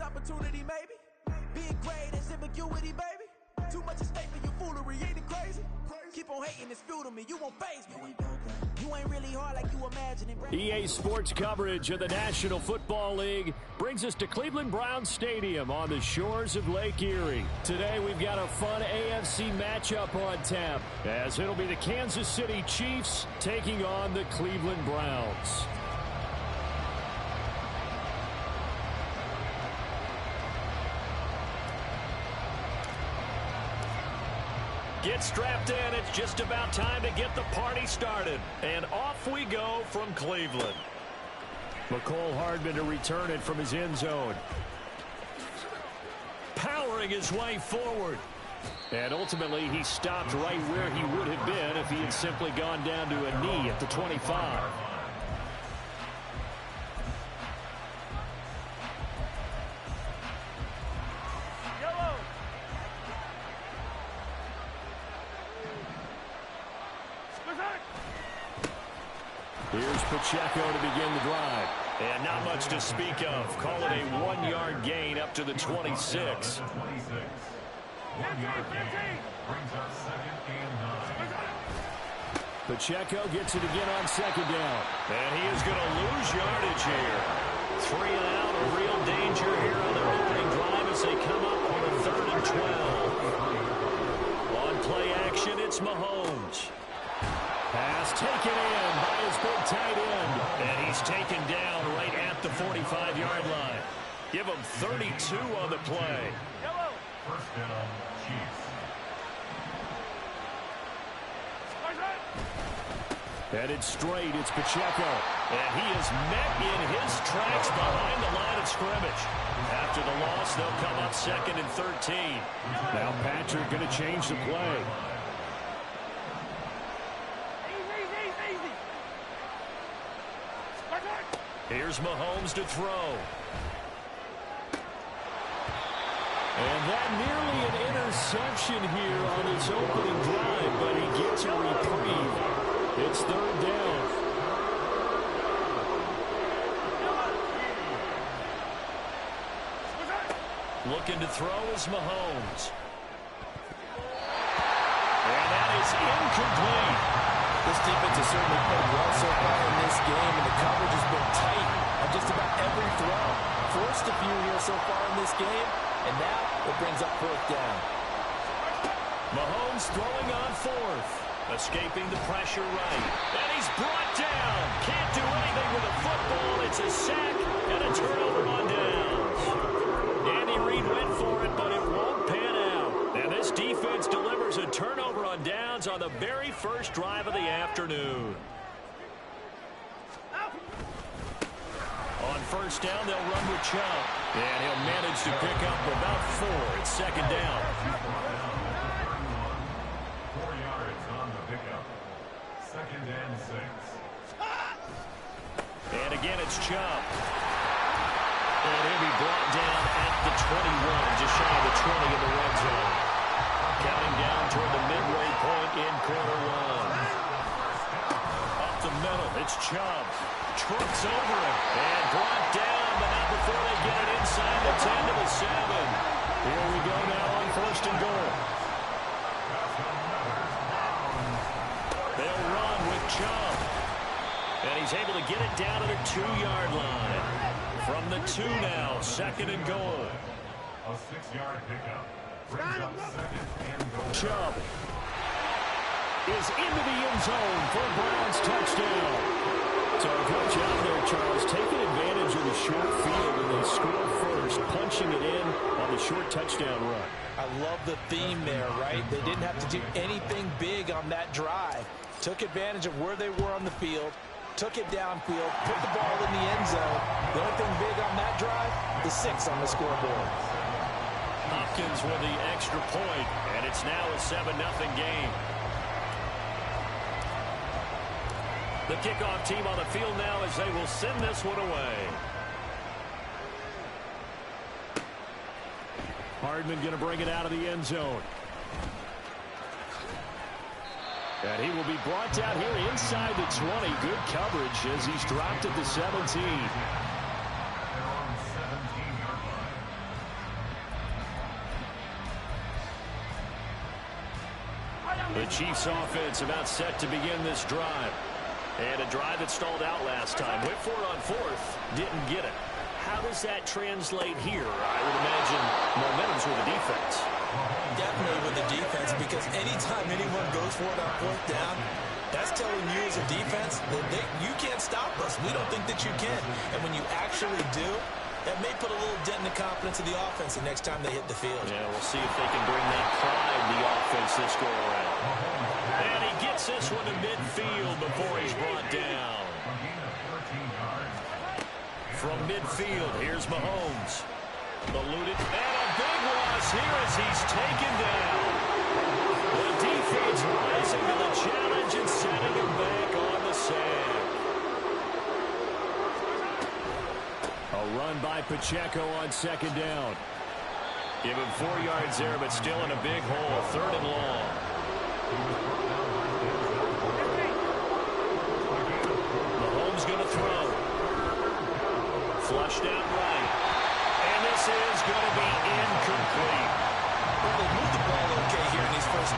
opportunity, maybe. Being great is ambiguity, baby. Too much at stake for your foolery, ain't it crazy? Keep on hating, it's fuel to me, you won't faze me. You ain't really hard like you imagining. EA Sports coverage of the National Football League brings us to Cleveland Browns Stadium on the shores of Lake Erie. Today we've got a fun AFC matchup on tap, as it'll be the Kansas City Chiefs taking on the Cleveland Browns. Get strapped in. It's just about time to get the party started. And off we go from Cleveland. Mecole Hardman to return it from his end zone. Powering his way forward. And ultimately, he stopped right where he would have been if he had simply gone down to a knee at the 25. Here's Pacheco to begin the drive. And not much to speak of. Call it a 1-yard gain up to the 26. Pacheco gets it again on second down. And he is going to lose yardage here. 3 and out, a real danger here on their opening drive as they come up on a 3rd and 12. On play action, it's Mahomes. Pass taken in by his big tight end. And he's taken down right at the 45-yard line. Give him 32 on the play. First down, Chiefs. Headed straight, it's Pacheco. And he is met in his tracks behind the line of scrimmage. After the loss, they'll come up 2nd and 13. Now Patrick going to change the play. Here's Mahomes to throw. And that nearly an interception here on his opening drive, but he gets a reprieve. It's 3rd down. Looking to throw is Mahomes. And that is incomplete. This defense has certainly played well so far in this game, and the coverage has been tight on just about every throw. Forced a few here so far in this game, and now it brings up 4th down. Mahomes throwing on 4th. Escaping the pressure right. And he's brought down. Can't do anything with a football. It's a sack and a turnover on downs. Andy Reid went for it, but it won't pan out. And this defense delivers a turnover on downs on the very first drive of the afternoon. On first down, they'll run with Chubb. And he'll manage to pick up about 4. It's 2nd down. 4 yards on the pickup. 2nd and 6. And again, it's Chubb. And he'll be brought down at the 21, just shy of the 20 in the red zone. Counting down toward the midway point in quarter 1. Up the middle, it's Chubb. Trucks over it and brought down, but not before they get it inside the 10 to the 7. Here we go now on 1st and goal. They'll run with Chubb. And he's able to get it down to the 2-yard line. From the 2 now, 2nd and goal. A 6-yard pickup. Brings up 2nd and goal. Chubb is into the end zone for a Browns touchdown. So good job there, Charles, taking advantage of the short field, and they score first, punching it in on the short touchdown run. I love the theme there, right? They didn't have to do anything big on that drive. Took advantage of where they were on the field, took it downfield, put the ball in the end zone. The only thing big on that drive, the 6 on the scoreboard. Hopkins with the extra point, and it's now a 7-0 game. The kickoff team on the field now as they will send this one away. Hardman going to bring it out of the end zone. And he will be brought down here inside the 20. Good coverage as he's dropped at the 17. The Chiefs offense about set to begin this drive. And a drive that stalled out last time. Went for it on fourth. Didn't get it. How does that translate here? I would imagine momentum's with the defense. Definitely with the defense, because anytime anyone goes for it on fourth down, that's telling you as a defense that you can't stop us. We don't think that you can. And when you actually do, that may put a little dent in the confidence of the offense the next time they hit the field. Yeah, we'll see if they can bring that pride to the offense this go around. And he gets this one to midfield before he's brought down. From midfield, here's Mahomes. Eluded, and a big loss here as he's taken down. The defense rising to the challenge and setting him back on the sack. A run by Pacheco on second down. Give him 4 yards there, but still in a big hole. Third and long. Mahomes going to throw. Flushed out right. And this is going to be incomplete. Well, they moved the ball okay here in these first.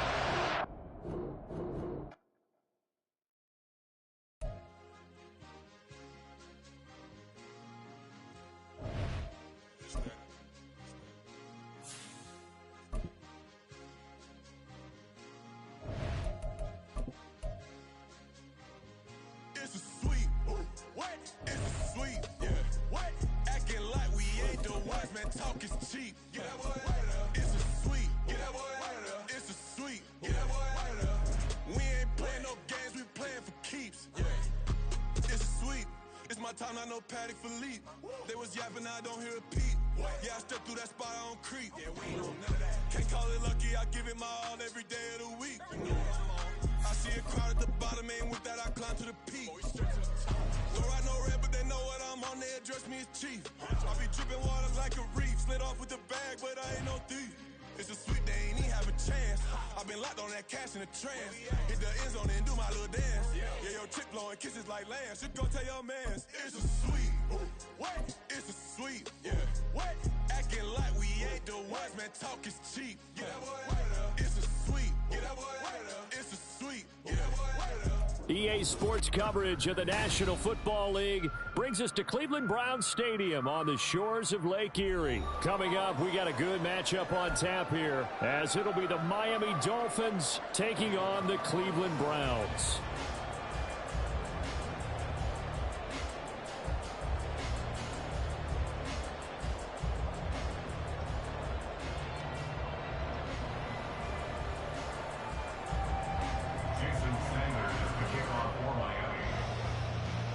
They was yapping, I don't hear a peep. Yeah, I stepped through that spot, I don't creep. Yeah, we ain't on none of that. Can't call it lucky, I give it my all every day of the week. I see a crowd at the bottom, and with that I climb to the peak. Don't ride no red, but they know what I'm on, they address me as chief. I be dripping water like a reef, slid off with the bag, but I ain't no thief. It's a sweet, they ain't even have a chance. I've been locked on that cash in the trance. Hit the end zone and do my little dance. Yeah, your chick blowing kisses like Lance. You go tell your mans. It's a sweet. What? It's a sweet. Yeah. What? Acting like we ain't the ones, man. Talk is cheap. Yeah. It's a sweet. It's a sweet. Yeah. EA Sports coverage of the National Football League brings us to Cleveland Browns Stadium on the shores of Lake Erie. Coming up, we got a good matchup on tap here, as it'll be the Miami Dolphins taking on the Cleveland Browns.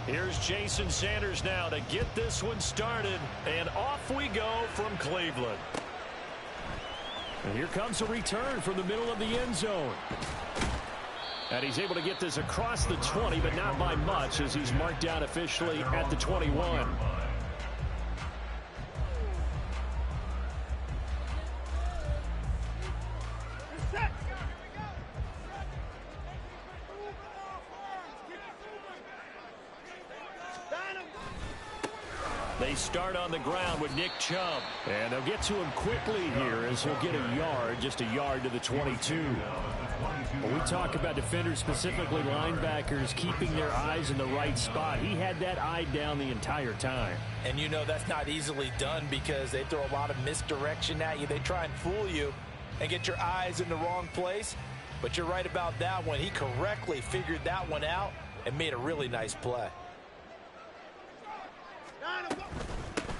Here's Jason Sanders now to get this one started, and off we go from Cleveland. And here comes a return from the middle of the end zone. And he's able to get this across the 20, but not by much, as he's marked down officially at the 21. They start on the ground with Nick Chubb. And they'll get to him quickly here as he'll get a yard, just a yard to the 22. When we talk about defenders, specifically linebackers, keeping their eyes in the right spot, he had that eye down the entire time. And you know that's not easily done because they throw a lot of misdirection at you. They try and fool you and get your eyes in the wrong place. But you're right about that one. He correctly figured that one out and made a really nice play.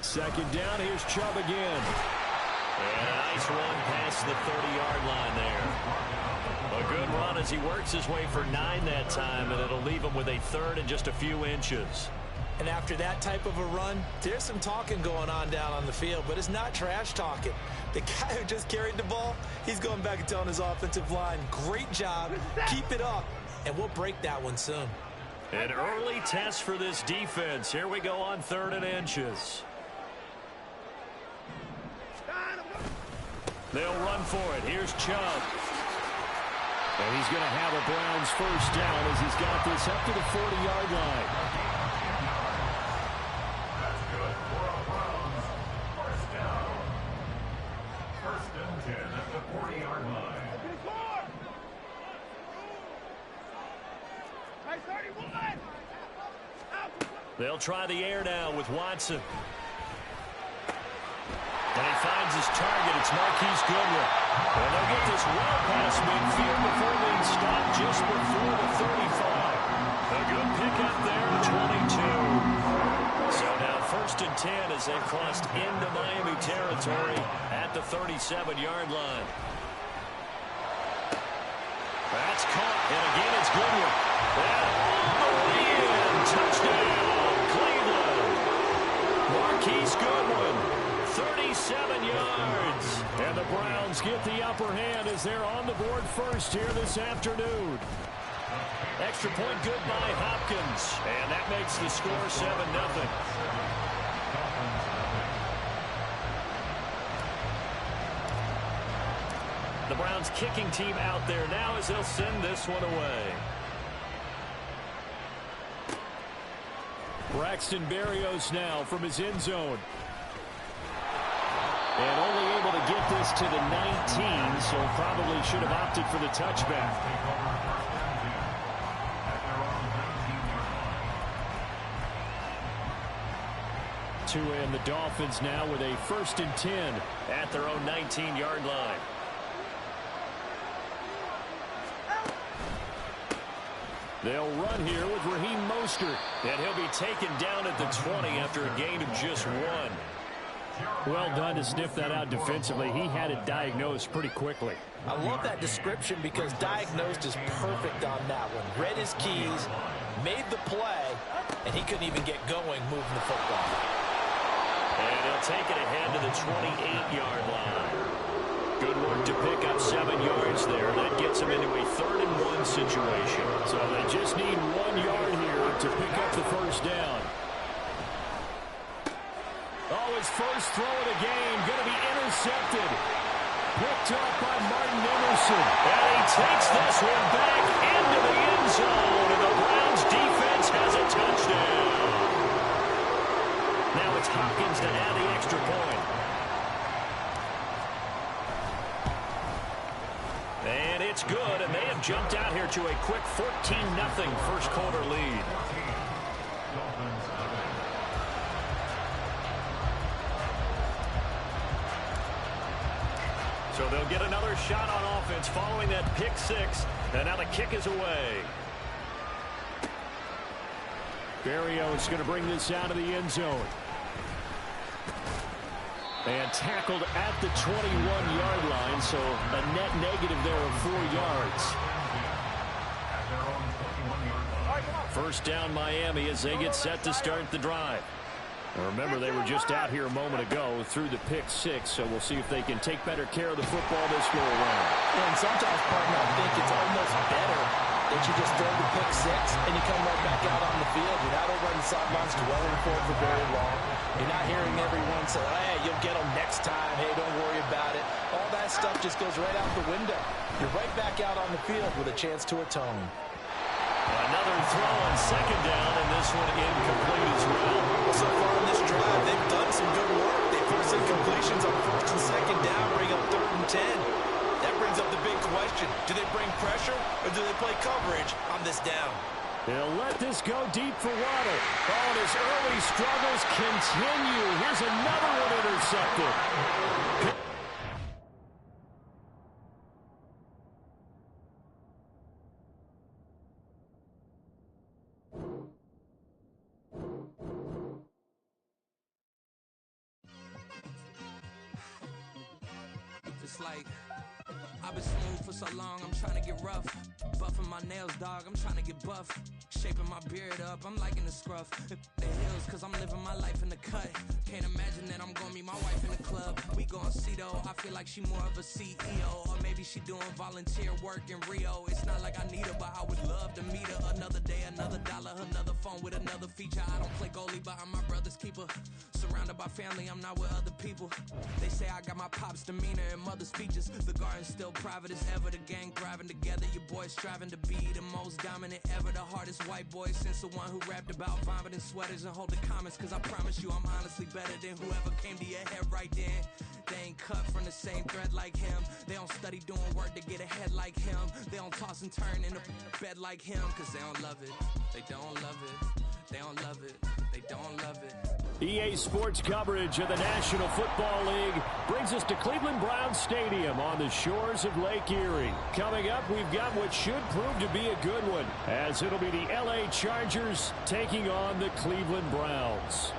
Second down, here's Chubb again. And a nice run past the 30-yard line there. A good run as he works his way for 9 that time, and it'll leave him with a third and just a few inches. And after that type of a run, there's some talking going on down on the field, but it's not trash talking. The guy who just carried the ball, he's going back and telling his offensive line, great job, keep it up, and we'll break that one soon. An early test for this defense. Here we go on 3rd and inches. They'll run for it. Here's Chubb. And he's going to have a Browns first down as he's got this up to the 40-yard line. That's good for a Browns first down. 1st and 10 at the 40-yard line. They'll try the air now with Watson. And he finds his target. It's Marquise Goodwin. And they'll get this well past midfield before being stopped just before the 35. A good pickup there, 22. So now 1st and 10 as they crossed into Miami territory at the 37-yard line. That's caught, and again it's Goodwin. And all the way in, touchdown, Cleveland. Marquise Goodwin, 37 yards. And the Browns get the upper hand as they're on the board first here this afternoon. Extra point good by Hopkins, and that makes the score 7-0. The Browns kicking team out there now as they'll send this one away. Braxton Berrios now from his end zone. And only able to get this to the 19, so probably should have opted for the touchback. Tua and the Dolphins now with a 1st and 10 at their own 19-yard line. They'll run here with Raheem Mostert, and he'll be taken down at the 20 after a gain of just 1. Well done to sniff that out defensively. He had it diagnosed pretty quickly. I love that description because diagnosed is perfect on that one. Read his keys, made the play, and he couldn't even get going moving the football. And he'll take it ahead to the 28-yard line. Good work to pick up 7 yards there. That gets him into a 3rd and 1 situation. So they just need 1 yard here to pick up the first down. Oh, his first throw of the game going to be intercepted. Picked up by Martin Emerson. And he takes this one back into the end zone. And the Browns defense has a touchdown. Now it's Hopkins to add the extra point. And it's good, and they have jumped out here to a quick 14-0 first quarter lead. So they'll get another shot on offense following that pick 6, and now the kick is away. Berrios going to bring this out of the end zone. And tackled at the 21-yard line, so a net negative there of 4 yards. First down Miami as they get set to start the drive. Now remember, they were just out here a moment ago through the pick 6, so we'll see if they can take better care of the football this go around. And sometimes, partner, I think it's almost better that you just throw the pick 6 and you come right back out on the field. You're not over on the sidelines dwelling for it for very long. You're not hearing everyone say, hey, you'll get them next time. Hey, don't worry about it. All that stuff just goes right out the window. You're right back out on the field with a chance to atone. Another throw on 2nd down, and this one incomplete as well. So far in this drive, they've done some good work. They forced incompletions on 1st and 2nd down, bring up 3rd and 10. That brings up the big question. Do they bring pressure, or do they play coverage on this down? They'll let this go deep for Waddle. Oh, and his early struggles continue. Here's another one intercepted. It's like I've been smooth for so long, I'm trying to get rough. Buffing my nails, dog, I'm trying to get buff. Shaping my beard up, I'm liking the scruff. The hills, cause I'm living my life in the cut. Can't imagine that I'm gonna meet my wife in the club. We gon' see though, I feel like she more of a CEO. Or maybe she doing volunteer work in Rio. It's not like I need her, but I would love to meet her. Another day, another dollar, another phone with another feature. I don't play goalie, but I'm my brother's keeper. Surrounded by family, I'm not with other people. They say I got my pop's demeanor and mother's features. The garden's still private as ever. The gang thriving together. Your boys striving to be the most dominant ever. The hardest white boy since the one who rapped about vomiting sweaters and holding the comments, cause I promise you I'm honestly better than whoever came to your head right then. They ain't cut from the same thread like him. They don't study doing work to get ahead like him. They don't toss and turn in the bed like him, cause they don't love it. They don't love it. They don't love it. They don't love it. EA Sports coverage of the National Football League brings us to Cleveland Browns Stadium on the shores of Lake Erie. Coming up, we've got what should prove to be a good one, as it'll be the LA Chargers taking on the Cleveland Browns.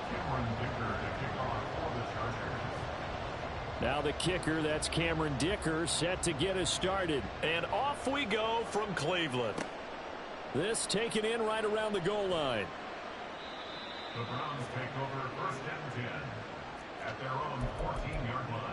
Cameron Dicker to kick off for the Chargers. Now the kicker, that's Cameron Dicker, set to get us started. And off we go from Cleveland. This taken in right around the goal line. The Browns take over first and 10 at their own 14-yard line.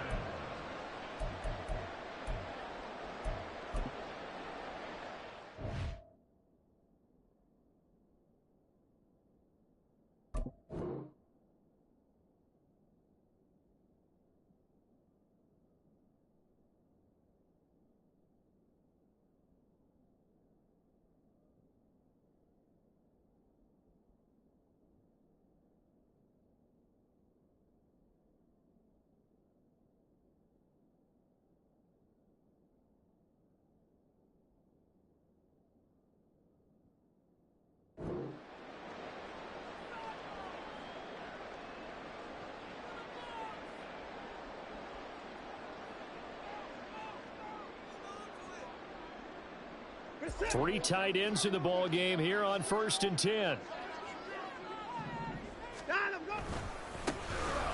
Three tight ends in the ball game here on 1st and 10.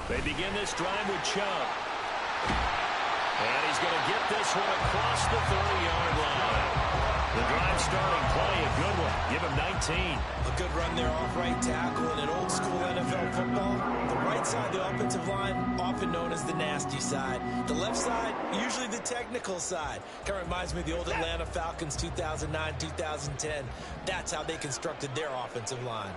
They begin this drive with Chubb. And he's going to get this one across the 30-yard line. The drive starting play, a good one. Give him 19. A good run there off right tackle in an old school NFL football. The right side of the offensive line, often known as the nasty side. The left side, usually the technical side. Kind of reminds me of the old Atlanta Falcons 2009, 2010. That's how they constructed their offensive line.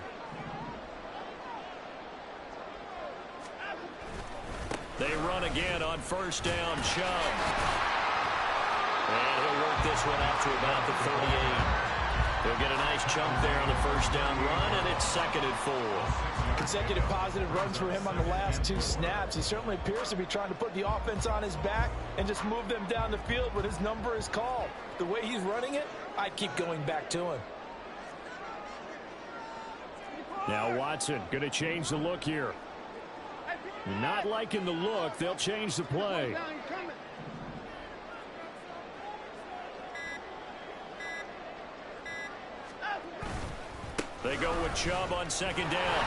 They run again on 1st down, Chubb. And he'll work this one out to about the 38. He'll get a nice chunk there on the 1st down run, and it's 2nd and 4. Consecutive positive runs for him on the last 2 snaps. He certainly appears to be trying to put the offense on his back and just move them down the field when his number is called. The way he's running it, I'd keep going back to him. Now Watson going to change the look here. Not liking the look, they'll change the play. They go with Chubb on 2nd down.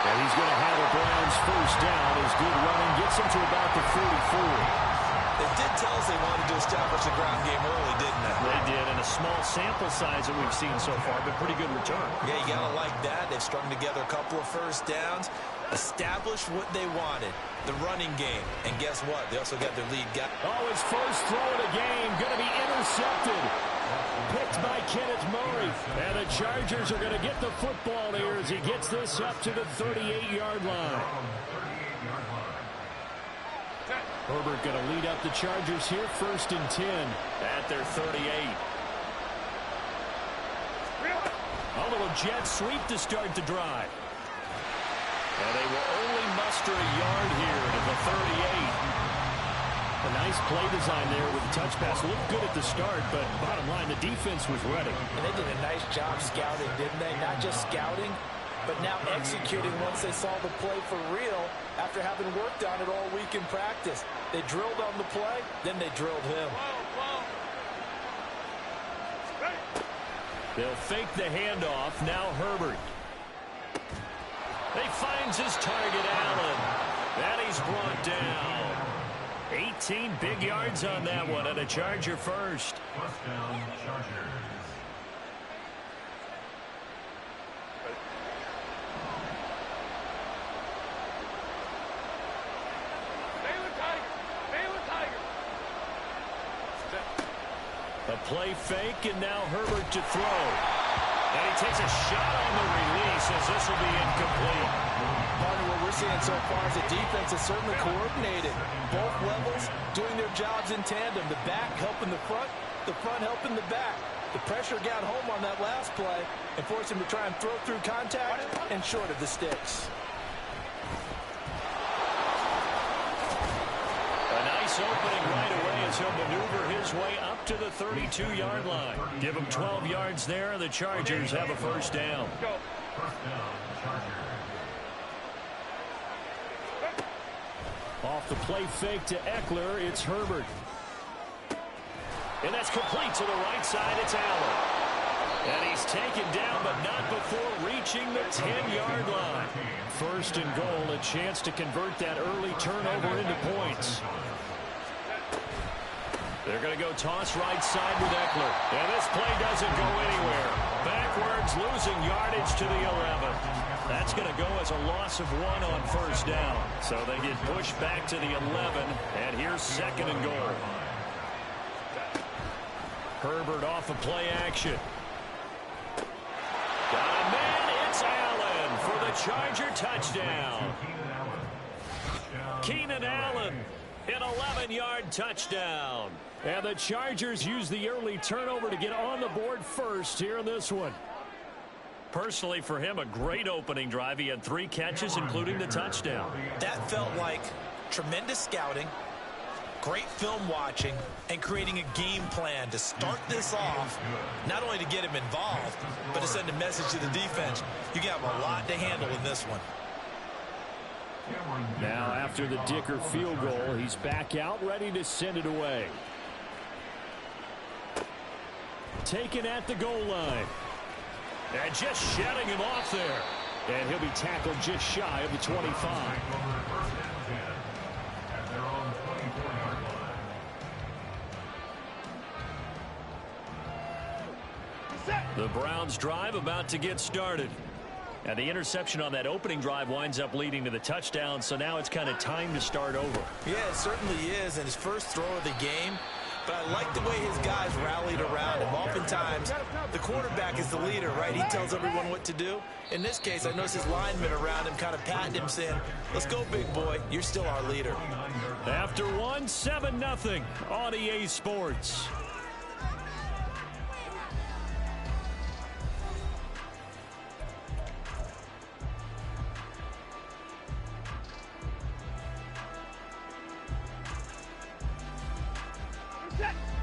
And he's going to have a Browns 1st down. His good running gets him to about the 44. They did tell us they wanted to establish the ground game early, didn't they? They did, and a small sample size that we've seen so far, but pretty good return. Yeah, you got to like that. They've strung together a couple of 1st downs, established what they wanted, the running game. And guess what? They also got their lead guy. Oh, his first throw of the game going to be intercepted. Picked by Kenneth Murray. And the Chargers are going to get the football here as he gets this up to the 38-yard line. Herbert going to lead up the Chargers here, 1st and 10 at their 38. A little jet sweep to start the drive. And they will only muster a yard here to the 38. A nice play design there with the touch pass. Looked good at the start, but bottom line, the defense was ready. And they did a nice job scouting, didn't they? Not just scouting, but now executing once they saw the play for real after having worked on it all week in practice. They drilled on the play, then they drilled him. They'll fake the handoff. Now Herbert. He finds his target, Allen. And he's brought down. 18 big yards on that one, and a Charger first. 1st down, Chargers. A play fake, and now Herbert to throw. And he takes a shot on the release as this will be incomplete. Partner, what we're seeing so far is the defense is certainly coordinated. Both levels doing their jobs in tandem. The back helping the front helping the back. The pressure got home on that last play and forced him to try and throw through contact and short of the sticks. A nice opening right away as he'll maneuver his way up to the 32-yard line. Give him 12 yards there, and the Chargers have a first down. First down, Chargers. Off the play fake to Eckler, it's Herbert. And that's complete to the right side. It's Allen. And he's taken down, but not before reaching the 10-yard line. First and goal, a chance to convert that early turnover into points. They're going to go toss right side with Eckler. And this play doesn't go anywhere. Backwards, losing yardage to the 11. That's going to go as a loss of 1 on first down. So they get pushed back to the 11, and here's second and goal. Herbert off of play action. Got a man, it's Allen for the Charger touchdown. Keenan Allen, an 11-yard touchdown. And the Chargers use the early turnover to get on the board first here in this one. Personally, for him, a great opening drive. He had 3 catches, including the touchdown. That felt like tremendous scouting, great film watching, and creating a game plan to start this off, not only to get him involved, but to send a message to the defense. You got a lot to handle in this one. Now, after the Dicker field goal, he's back out, ready to send it away. Taken at the goal line. And just shedding him off there. And he'll be tackled just shy of the 25. The Browns drive about to get started. And the interception on that opening drive winds up leading to the touchdown, so now it's kind of time to start over. Yeah, it certainly is, and his first throw of the game. But I like the way his guys rallied around him. Oftentimes, the quarterback is the leader, right? He tells everyone what to do. In this case, I noticed his linemen around him kind of patting him, saying, let's go, big boy. You're still our leader. After 1, 7-0 on EA Sports.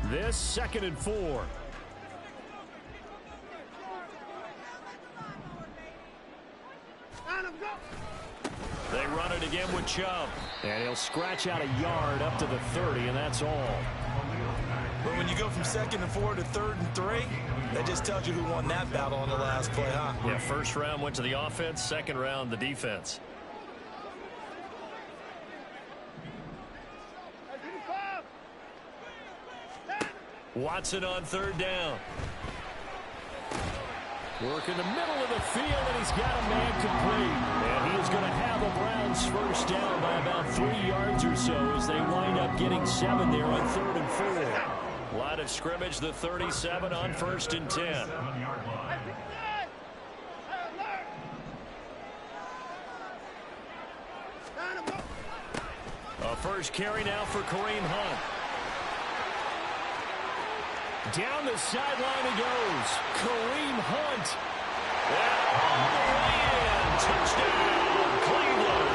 This 2nd and 4. They run it again with Chubb. And he'll scratch out a yard up to the 30, and that's all. But when you go from 2nd and 4 to 3rd and 3, that just tells you who won that battle on the last play, huh? Yeah, first round went to the offense, second round the defense. Watson on 3rd down. Work in the middle of the field, and he's got a man complete. And he is going to have a Browns first down by about 3 yards or so as they wind up getting 7 there on 3rd and 4. Line of scrimmage, the 37 on 1st and 10. A first carry now for Kareem Hunt. Down the sideline he goes. Kareem Hunt. And all the way in. Touchdown, Cleveland.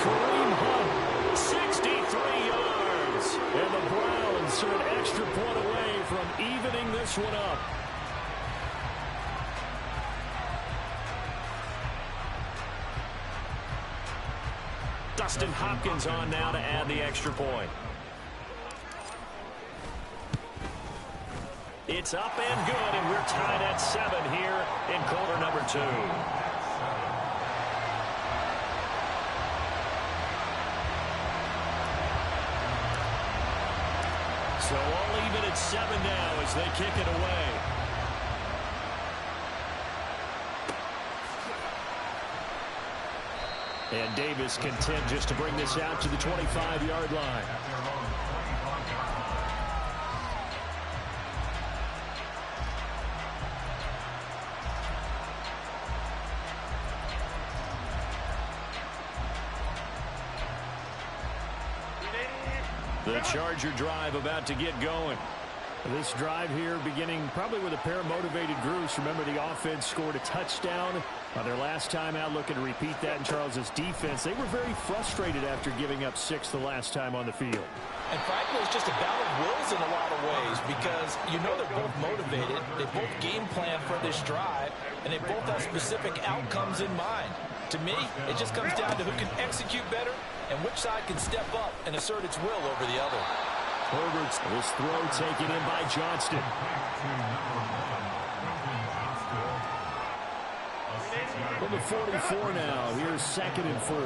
Kareem Hunt, 63 yards. And the Browns are an extra point away from evening this one up. Dustin Hopkins on now to add the extra point. It's up and good, and we're tied at 7 here in quarter number 2. So all even at 7 now as they kick it away. And Davis content just to bring this out to the 25-yard line. The Charger drive about to get going. This drive here beginning probably with a pair of motivated groups. Remember, the offense scored a touchdown on their last time out, looking to repeat that in Charles's defense. They were very frustrated after giving up 6 the last time on the field. And frankly, it's just a battle of wills in a lot of ways because you know they're both motivated. They both game plan for this drive, and they both have specific outcomes in mind. To me, it just comes down to who can execute better and which side can step up and assert its will over the other. Herbert's this throw taken in by Johnston. From the 44 now, here's 2nd and 4.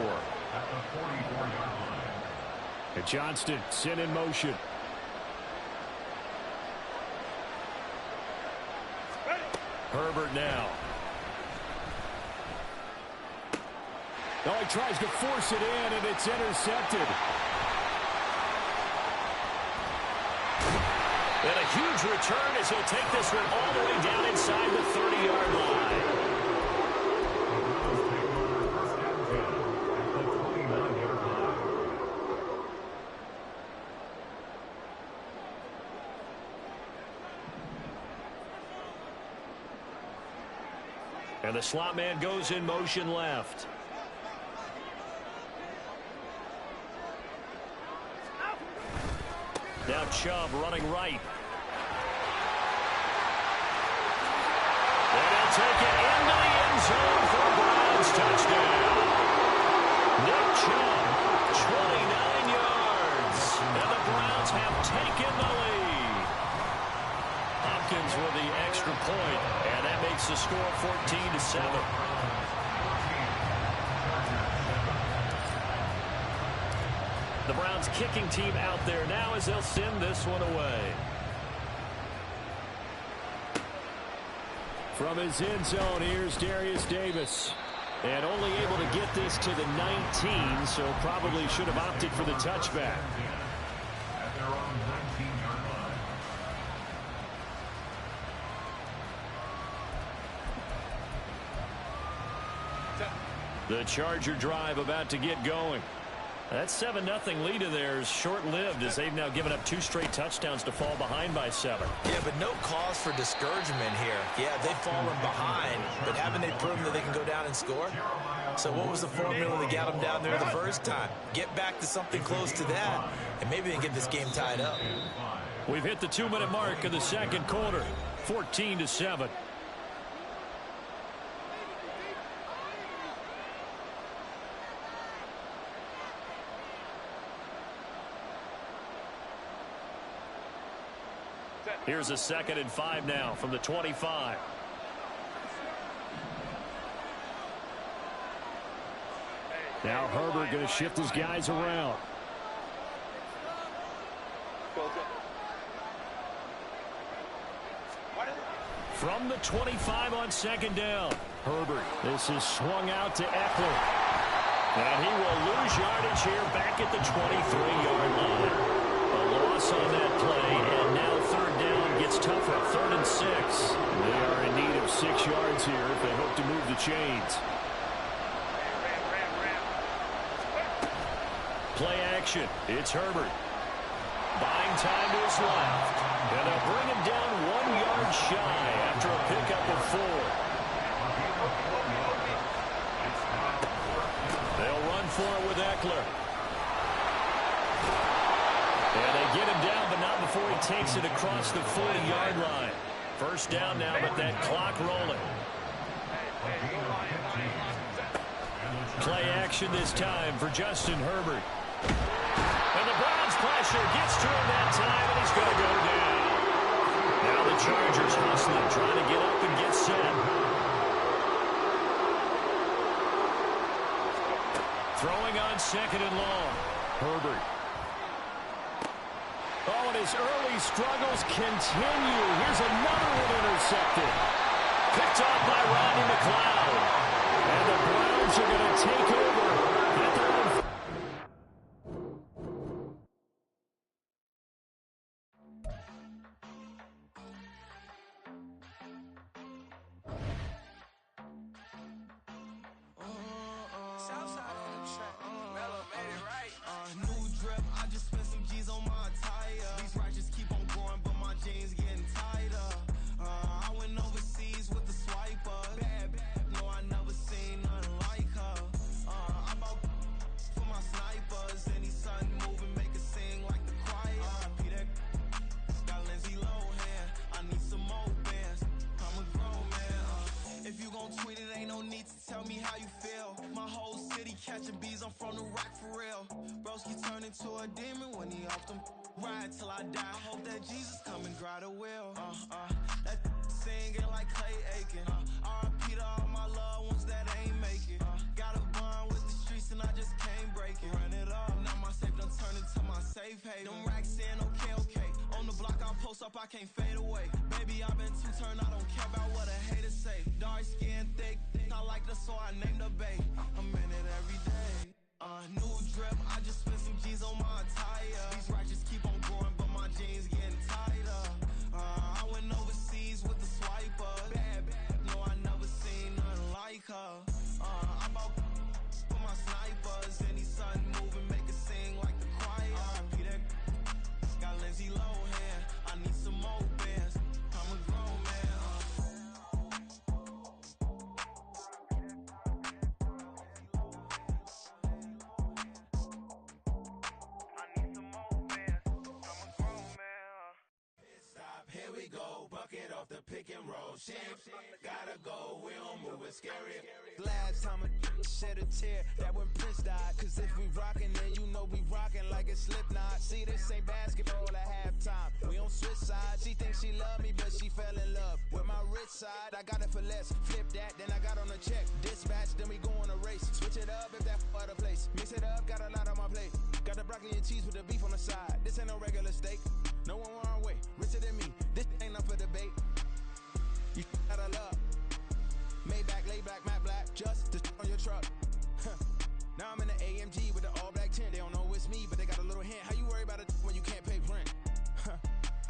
And Johnston sent in motion. Herbert now. Oh, he tries to force it in, and it's intercepted. And a huge return as he'll take this one all the way down inside the 30-yard line. And the slot man goes in motion left. Now Chubb running right. And he'll take it into the end zone for a Browns touchdown. Nick Chubb, 29 yards. And the Browns have taken the lead. Hopkins with the extra point, and that makes the score 14-7. The Browns kicking team out there now as they'll send this one away. From his end zone, here's Darius Davis. And only able to get this to the 19, so probably should have opted for the touchback. At their own 19-yard line. The Charger drive about to get going. That 7-0 lead of theirs short-lived as they've now given up 2 straight touchdowns to fall behind by 7. Yeah, but no cause for discouragement here. Yeah, they've fallen behind, but haven't they proven that they can go down and score? So what was the formula that got them down there the first time? Get back to something close to that, and maybe they can get this game tied up. We've hit the 2-minute mark of the second quarter, 14-7. Here's a 2nd and 5 now from the 25. Now Herbert going to shift his guys around. From the 25 on 2nd down. Herbert, this is swung out to Eckler. And he will lose yardage here back at the 23-yard line. A loss on that play, and now 3rd down gets tougher. 3rd and 6. They are in need of 6 yards here if they hope to move the chains. Play action. It's Herbert. Buying time to his left. And they'll bring him down 1 yard shy after a pickup of 4. They'll run for it with Eckler. And they get him down, but not before he takes it across the 40-yard line. 1st down now, but that clock rolling. Play action this time for Justin Herbert. And the Browns pressure gets to him that time, and he's going to go down. Now the Chargers hustling, trying to get up and get set. Throwing on 2nd and long. Herbert. Oh, and his early struggles continue. Here's another one intercepted. Picked off by Rodney McLeod. And the Browns are going to take over at their own. Southside on the track. Mellow made it right. New drip, I just spent some G's on my tire. These righteous keep on going, but my jeans getting tighter. I went overseas with the swiper. Bad, no, I never seen nothing like her. I bought for my snipers. Any sun moving, make it sing like the choir. Peter got Lindsay Lohan. I need some more bands. I'm a grown man. If you gon' tweet it, ain't no need to tell me how you feel. My whole city catching bees, I'm from the rock for real. Broski turned into a demon when he off them. Ride till I die. Hope that Jesus come and grab the wheel. That singing like Clay Aiken. R.I.P. to all my loved ones that ain't make it. Got a bond with the streets and I just can't break it. Run it up, now my safe done turned into my safe haven. Them racks in, okay. On the block I post up, I can't fade away. Baby, I've been too turned, I don't care about what a hater say. Dark skin, thick, I like the so I named the babe. I'm in it every day. New drip, I just spent some G's on my attire. These ratchets keep on growing, but my jeans getting tighter. I went overseas with the swiper. Bad, no, I never seen nothing like her. I bought for my snipers. Any sun moving, make it sing like the choir. Peter got Lindsay Lohan. I need some more bands. I'm a grown man. Here we go, bucket off the pick and roll. Shit, gotta go, we don't move it scary. Last time a shed a tear, that when Prince died. Cause if we rockin', then you know we rockin' like a Slipknot. See, this ain't basketball at halftime. We on switch sides. She thinks she love me, but she fell in love with my rich side. I got it for less, flip that, then I got on a check. Dispatch, then we go on a race. Switch it up if that other place. Mix it up, got a lot on my plate. Got the broccoli and cheese with the beef on the side. This ain't no regular steak. No one wrong way, richer than me. This ain't up for debate. You out of luck. Maybach, lay back, matte black, just to on your truck. Now I'm in the AMG with the all black tint. They don't know it's me, but they got a little hint. How you worry about it when you can't pay rent?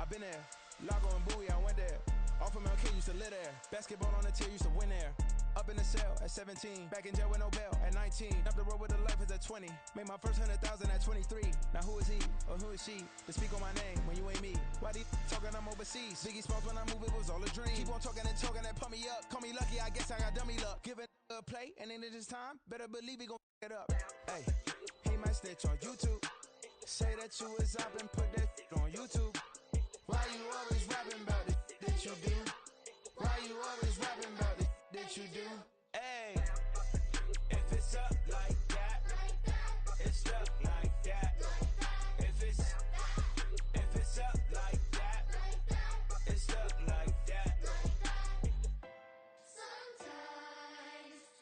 I've been there. Lago and Bowie, I went there. Off of MLK, used to live there. Basketball on the tier, used to win there. Up in the cell at 17. Back in jail with no bail at 19. Up the road with the life is at 20. Made my first 100,000 at 23. Now who is he or who is she to speak on my name when you ain't me? Why they talking I'm overseas? Biggie Smalls when I move, it was all a dream. Keep on talking and pump me up. Call me lucky, I guess I got dummy luck. Give it a play, and then it's time. Better believe he gon' it up. Hey, he might snitch on YouTube. Say that you was up and put that on YouTube. Why you always rapping about it that you do? Why you always rapping about it that you do? Hey, if it's up like that, it's up like that. If it's up like that, it's up like that. Sometimes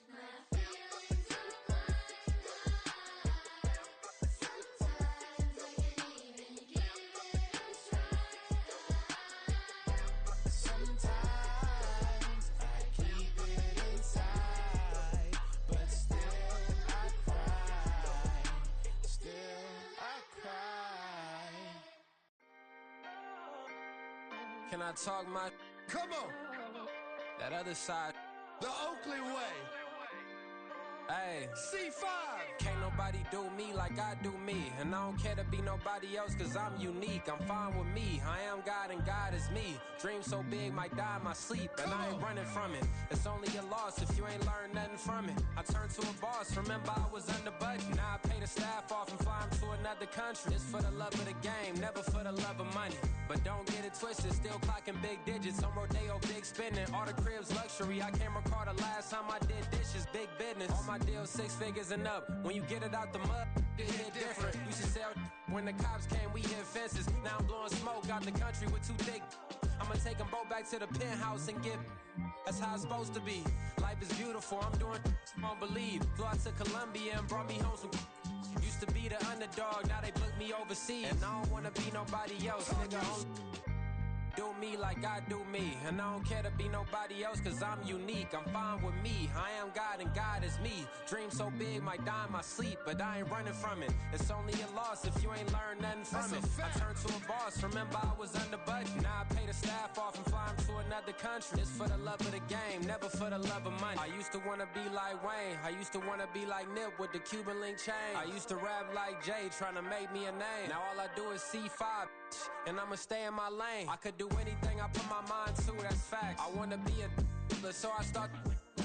my feelings are blind. Sometimes I can't even give it a try. Sometimes I keep it inside, but still I cry. Still I cry. Can I talk my? Come on, That other side. the Oakley way. Hey. C5. Can't nobody do me like I do me. And I don't care to be nobody else cause I'm unique. I'm fine with me. I am God and God is me. Dream so big might die in my sleep. And I ain't running from it. It's only a loss if you ain't learned nothing from it. I turned to a boss. Remember I was under budget. Now I pay the staff off and fly 'em to another country. It's for the love of the game, never for the love of money. But don't get it twisted. Still clocking big digits. On Rodeo, big spending. All the cribs luxury. I can't recall the last time I did dishes. Big business. All my deals 6 figures and up. When you get it out the mud, it hit different. Used to sell when the cops came, we hit fences. Now I'm blowing smoke out the country with 2 thick. I'ma take them both back to the penthouse and get. That's how it's supposed to be. Life is beautiful. I'm doing won't believe. Flew out to Colombia and brought me home some. Used to be the underdog, now they book me overseas. And I don't wanna be nobody else, nigga. Do me like I do me. And I don't care to be nobody else cause I'm unique. I'm fine with me. I am God and God is me. Dream so big might die in my sleep, but I ain't running from it. It's only a loss if you ain't learned nothing from it. I turned to a boss. Remember I was under budget. Now I pay the staff off and fly 'em to another country. It's for the love of the game, never for the love of money. I used to wanna be like Wayne. I used to wanna be like Nip with the Cuban link chain. I used to rap like Jay, trying to make me a name. Now all I do is C5. and I'ma stay in my lane. I could do anything I put my mind to, that's facts. I wanna be a so I start.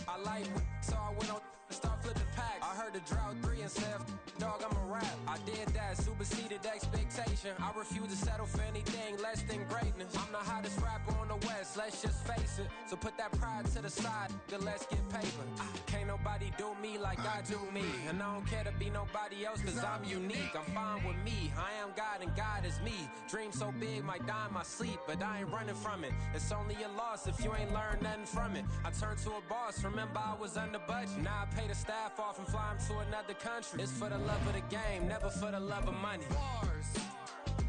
I like, so I went on start flipping packs. I heard the drought 3 and said, dog, I'm a rap. I did that, superseded expectation. I refuse to settle for anything less than greatness. I'm the hottest rapper on the West, let's just face it. So put that pride to the side, then let's get paper. Can't nobody do me like I do me. And I don't care to be nobody else, cause I'm unique. I'm fine with me, I am God and God is me. Dream so big, might die in my sleep, but I ain't running from it. It's only a loss if you ain't learned nothing from it. I turned to a boss, remember I was under budget. Now I pay the staff off and fly them to another country. It's for the love of the game, never for the love of money. Bars,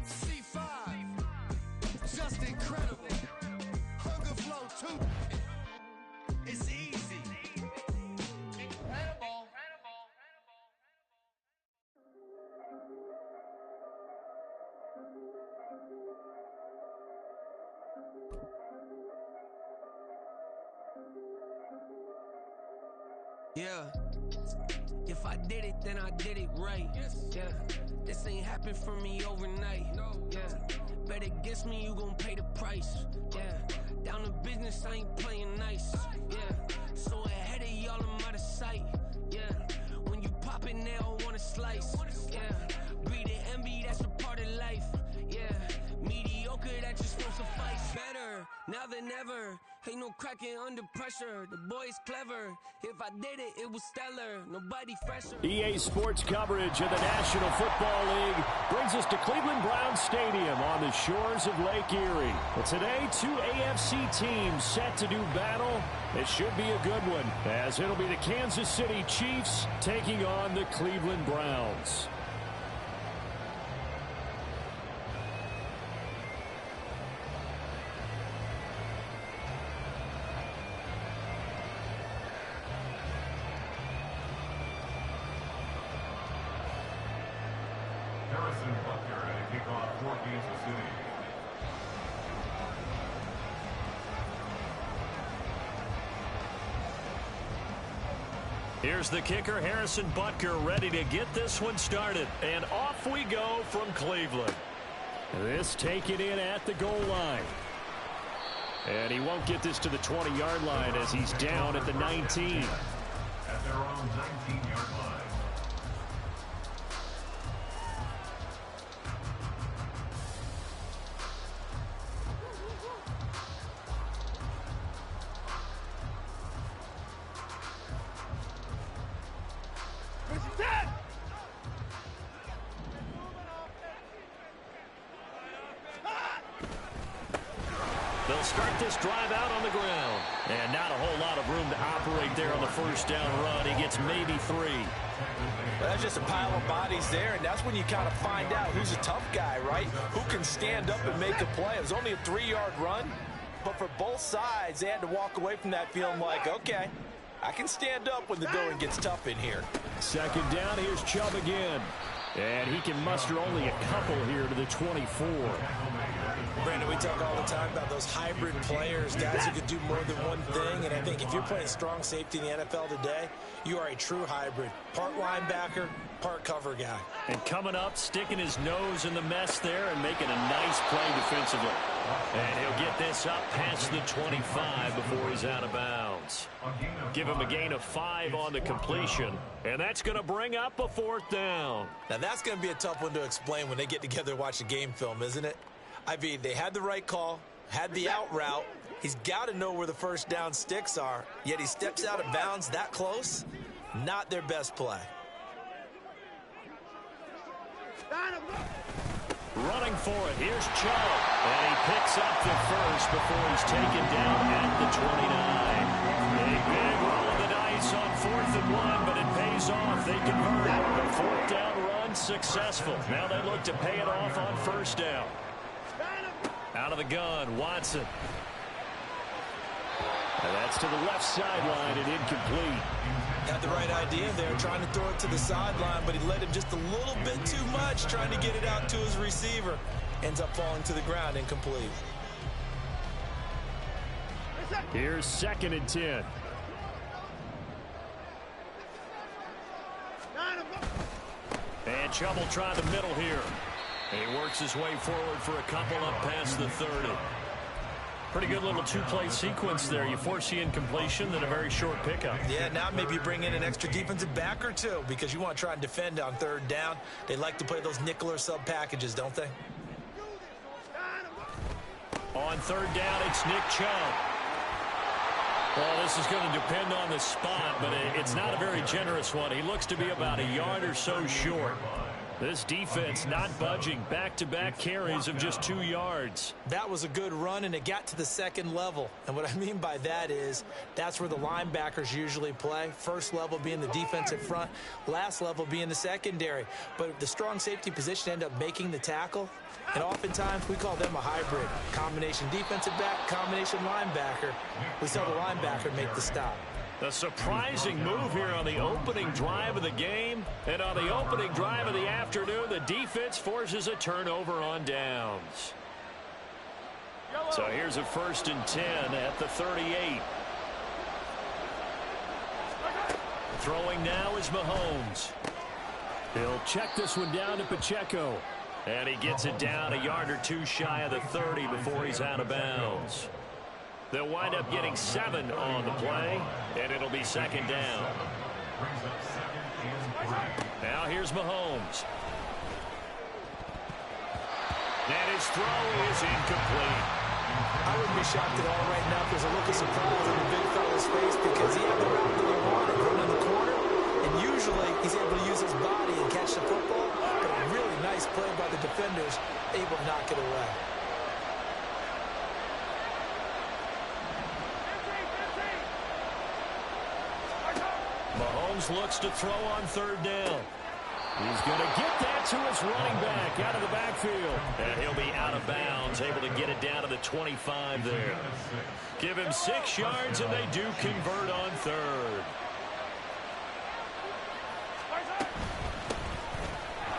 C5, just incredible. Hunger Flow 2, it's easy. Incredible. Yeah. If I did it, then I did it right. Yeah. This ain't happened for me overnight. Yeah. Bet against me, you gon' pay the price. Yeah. Down to business, I ain't playing nice. Yeah. So ahead of y'all, I'm out of sight. Yeah. When you pop it, they don't wanna slice. Yeah. Breed and envy, that's a part of life. Yeah. Mediocre, that just won't suffice. Better now than ever. Ain't no cracking under pressure. The boy's clever. If I did it, it was stellar. Nobody fresher. EA Sports coverage of the National Football League brings us to Cleveland Browns Stadium on the shores of Lake Erie. But today, 2 AFC teams set to do battle. It should be a good one, as it'll be the Kansas City Chiefs taking on the Cleveland Browns. Harrison Butker at a kickoff for Kansas City. Here's the kicker, Harrison Butker, ready to get this one started. And off we go from Cleveland. This taken in at the goal line. And he won't get this to the 20-yard line as he's down at the 19. At their own 19-yard line. They'll start this drive out on the ground. And not a whole lot of room to operate there on the first down run. He gets maybe 3. Well, that's just a pile of bodies there, and that's when you kind of find out who's a tough guy, right? Who can stand up and make a play. It was only a 3-yard run, but for both sides, they had to walk away from that feeling like, okay, I can stand up when the going gets tough in here. Second down, here's Chubb again. And he can muster only a couple here to the 24. Brandon, we talk all the time about those hybrid players, guys who can do more than one thing. And I think if you're playing strong safety in the NFL today, you are a true hybrid. Part linebacker, part cover guy. And coming up, sticking his nose in the mess there and making a nice play defensively. And he'll get this up past the 25 before he's out of bounds. Give him a gain of 5 on the completion. And that's going to bring up a 4th down. Now, that's going to be a tough one to explain when they get together and watch the game film, isn't it? I mean, they had the right call, had the out route. He's got to know where the first down sticks are, yet he steps out of bounds that close. Not their best play. Running for it, here's Chubb. And he picks up the first before he's taken down at the 29. A big roll of the dice on 4th and 1, but it pays off. They convert. The 4th down run successful. Now they look to pay it off on 1st down. Out of the gun, Watson. And that's to the left sideline and incomplete. Had the right idea there, trying to throw it to the sideline, but he led him just a little bit too much, trying to get it out to his receiver. Ends up falling to the ground, incomplete. Here's 2nd and 10. And Chubb will try the middle here. He works his way forward for a couple up past the 30. Pretty good little two-play sequence there. You force the incompletion, then a very short pickup. Yeah, now maybe you bring in an extra defensive back or two because you want to try and defend on third down. They like to play those nickel or sub packages, don't they? On third down, it's Nick Chubb. Well, this is going to depend on the spot, but it's not a very generous one. He looks to be about a yard or so short. This defense not budging. Back-to-back carries of just 2 yards. That was a good run, and it got to the second level. And what I mean by that is that's where the linebackers usually play. First level being the defensive front, last level being the secondary. But the strong safety position ended up making the tackle. And oftentimes we call them a hybrid. Combination defensive back, combination linebacker. We saw the linebacker make the stop. A surprising move here on the opening drive of the game. And on the opening drive of the afternoon, the defense forces a turnover on downs. So here's a 1st and 10 at the 38. Throwing now is Mahomes. He'll check this one down to Pacheco. And he gets it down a yard or two shy of the 30 before he's out of bounds. They'll wind up getting 7 on the play, and it'll be 2nd down. Now here's Mahomes. And his throw is incomplete. I wouldn't be shocked at all right now if there's a look of surprise on the big fella's face because he had the route that he wanted, going in the corner, and usually he's able to use his body and catch the football, but a really nice play by the defenders, able to knock it away. Mahomes looks to throw on 3rd down. He's going to get that to his running back out of the backfield. And he'll be out of bounds, able to get it down to the 25 there. Give him 6 yards, and they do convert on 3rd.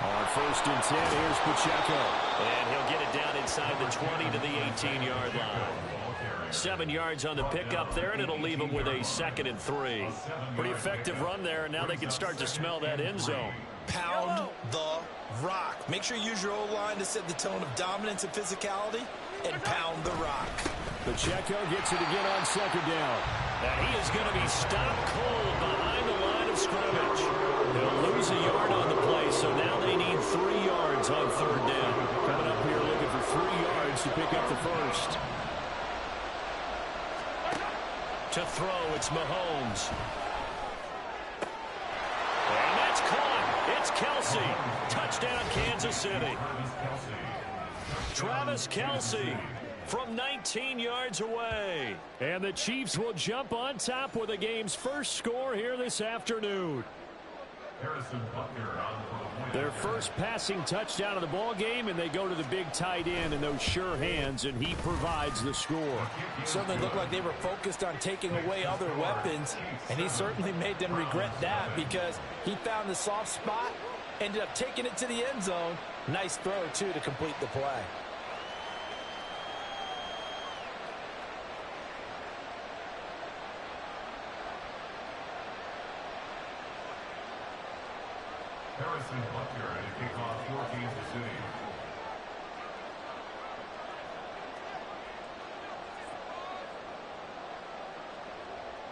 On 1st and 10, here's Pacheco. And he'll get it down inside the 20 to the 18-yard line. 7 yards on the pickup there, and it'll leave them with a 2nd and 3. Pretty effective run there, and now they can start to smell that end zone. Pound the rock. Make sure you use your O-line to set the tone of dominance and physicality, and pound the rock. Pacheco gets it again on 2nd down. And he is going to be stopped cold behind the line of scrimmage. They'll lose a yard on the play, so now they need 3 yards on 3rd down. Coming up here looking for 3 yards to pick up the first. To throw, it's Mahomes. And that's caught. It's Kelce. Touchdown, Kansas City. Travis Kelce from 19 yards away. And the Chiefs will jump on top with the game's first score here this afternoon. Their first passing touchdown of the ball game, and they go to the big tight end in those sure hands, and he provides the score. Certainly looked like they were focused on taking away other weapons, and he certainly made them regret that because he found the soft spot, ended up taking it to the end zone. Nice throw, too, to complete the play. Harrison Butker to kick off for Kansas City.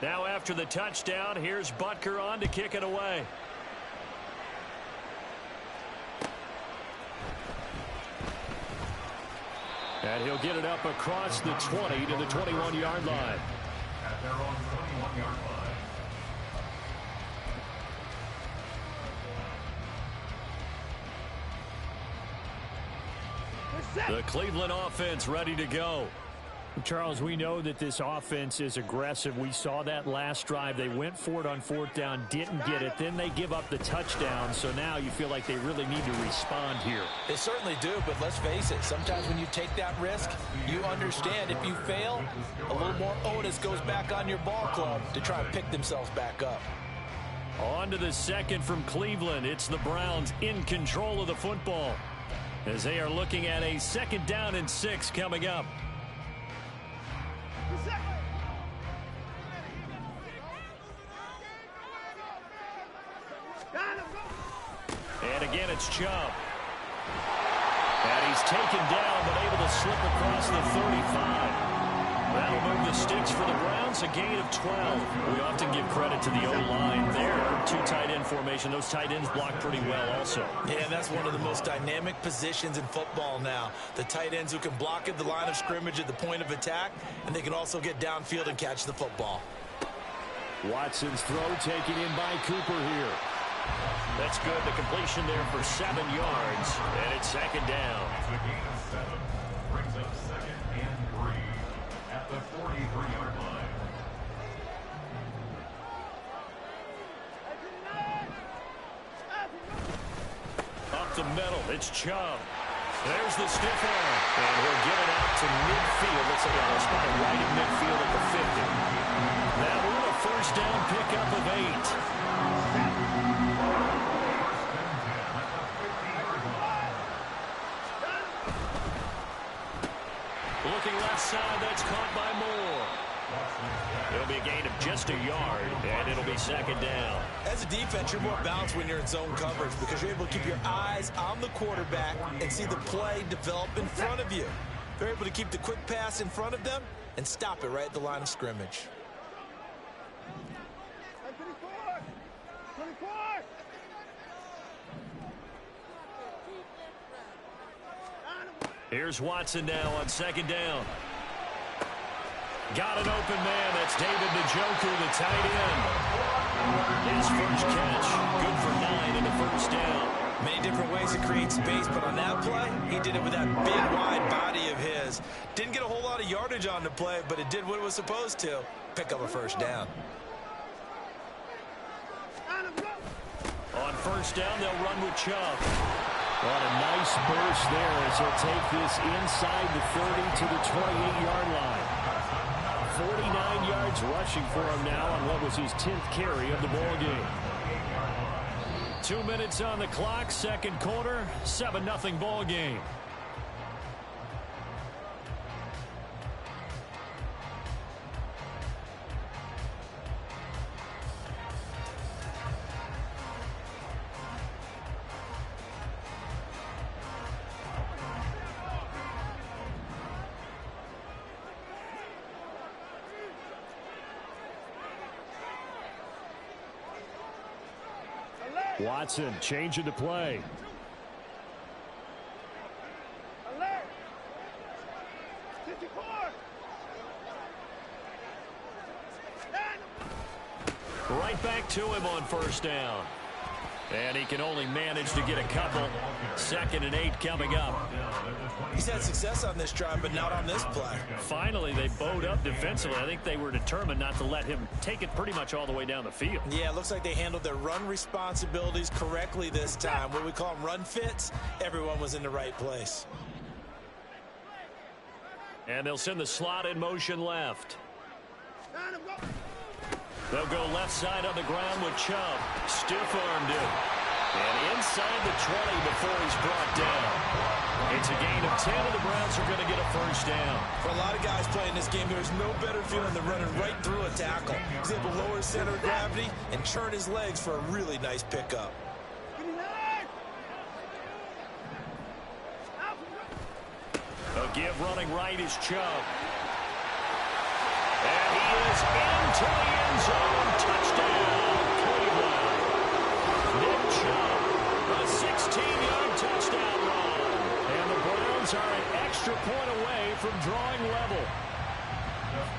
Now after the touchdown, here's Butker on to kick it away. And he'll get it up across the 20 to the 21-yard line. At their own 21-yard line. The Cleveland offense ready to go. Charles, we know that this offense is aggressive. We saw that last drive. They went for it on 4th down, didn't get it. Then they give up the touchdown. So now you feel like they really need to respond here. They certainly do, but let's face it. Sometimes when you take that risk, you understand if you fail, a little more onus goes back on your ball club to try and pick themselves back up. On to the 2nd from Cleveland. It's the Browns in control of the football as they are looking at a 2nd down and 6 coming up. And again, it's Chubb. And he's taken down, but able to slip across the 35. That'll move the sticks for the Browns, a gain of 12. We often give credit to the O-line there. Two tight end formation. Those tight ends block pretty well also. Yeah, that's one of the most dynamic positions in football now. The tight ends who can block at the line of scrimmage at the point of attack, and they can also get downfield and catch the football. Watson's throw taken in by Cooper here. That's good. The completion there for 7 yards, and it's second down. It's a gain of 7. Brings up 2nd and 3 at the 43-yard line. Up the middle, it's Chubb. There's the stiff arm, and he'll get it out to midfield. Looks like a spot right in midfield at the 50. Now we're a first down pickup of 8. Looking left side, that's caught by Moore. It'll be a gain of just a yard, and it'll be second down. As a defense, you're more balanced when you're in zone coverage because you're able to keep your eyes on the quarterback and see the play develop in front of you. They're able to keep the quick pass in front of them and stop it right at the line of scrimmage. Here's Watson now on second down. Got an open man. That's David Njoku, the tight end. His first catch. Good for 9 in the first down. Many different ways to create space, but on that play, he did it with that big, wide body of his. Didn't get a whole lot of yardage on the play, but it did what it was supposed to. Pick up a first down. On first down, they'll run with Chubb. What a nice burst there as he'll take this inside the 30 to the 28-yard line. 49 yards rushing for him now on what was his 10th carry of the ball game. 2 minutes on the clock, second quarter, 7-0 ball game. Watson changing the play. Right back to him on first down. And he can only manage to get a couple. 2nd and 8 coming up. He's had success on this drive, but not on this play. Finally, they bowed up defensively. I think they were determined not to let him take it pretty much all the way down the field. Yeah, it looks like they handled their run responsibilities correctly this time. What we call them run fits, everyone was in the right place. And they'll send the slot in motion left. They'll go left side on the ground with Chubb. Stiff-armed him. And inside the 20 before he's brought down. It's a gain of 10, and the Browns are going to get a first down. For a lot of guys playing this game, there's no better feeling than running right through a tackle. He's able to lower his center of gravity and churn his legs for a really nice pickup. A give running right is Chubb. And he is into the end zone. Touchdown, Cleveland. Nick Chubb, a 16-yard touchdown run. And the Browns are an extra point away from drawing level.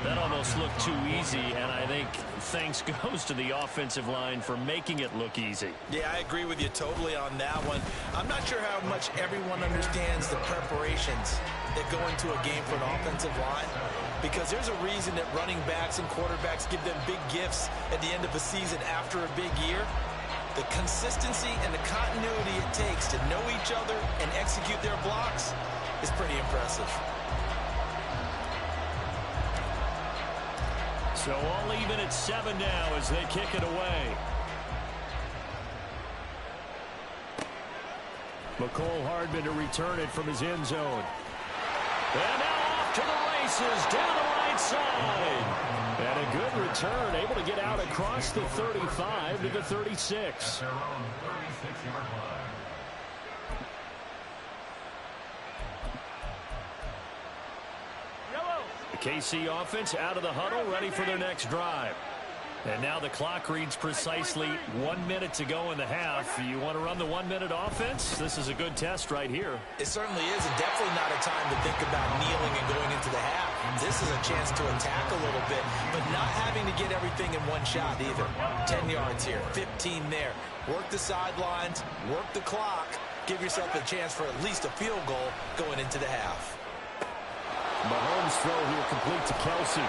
That almost looked too easy, and I think thanks goes to the offensive line for making it look easy. Yeah, I agree with you totally on that one. I'm not sure how much everyone understands the preparations that go into a game for an offensive line, because there's a reason that running backs and quarterbacks give them big gifts at the end of a season after a big year. The consistency and the continuity it takes to know each other and execute their blocks is pretty impressive. So all even at 7 now as they kick it away. McCole Hardman to return it from his end zone. And now off to the races down the right side. And a good return, able to get out across the 35 to the 36. KC offense out of the huddle, ready for their next drive. And now the clock reads precisely 1 minute to go in the half. You want to run the 1 minute offense? This is a good test right here. It certainly is, and definitely not a time to think about kneeling and going into the half. This is a chance to attack a little bit, but not having to get everything in one shot either. 10 yards here, 15 there. Work the sidelines, work the clock. Give yourself a chance for at least a field goal going into the half. Mahomes' throw here complete to Kelsey.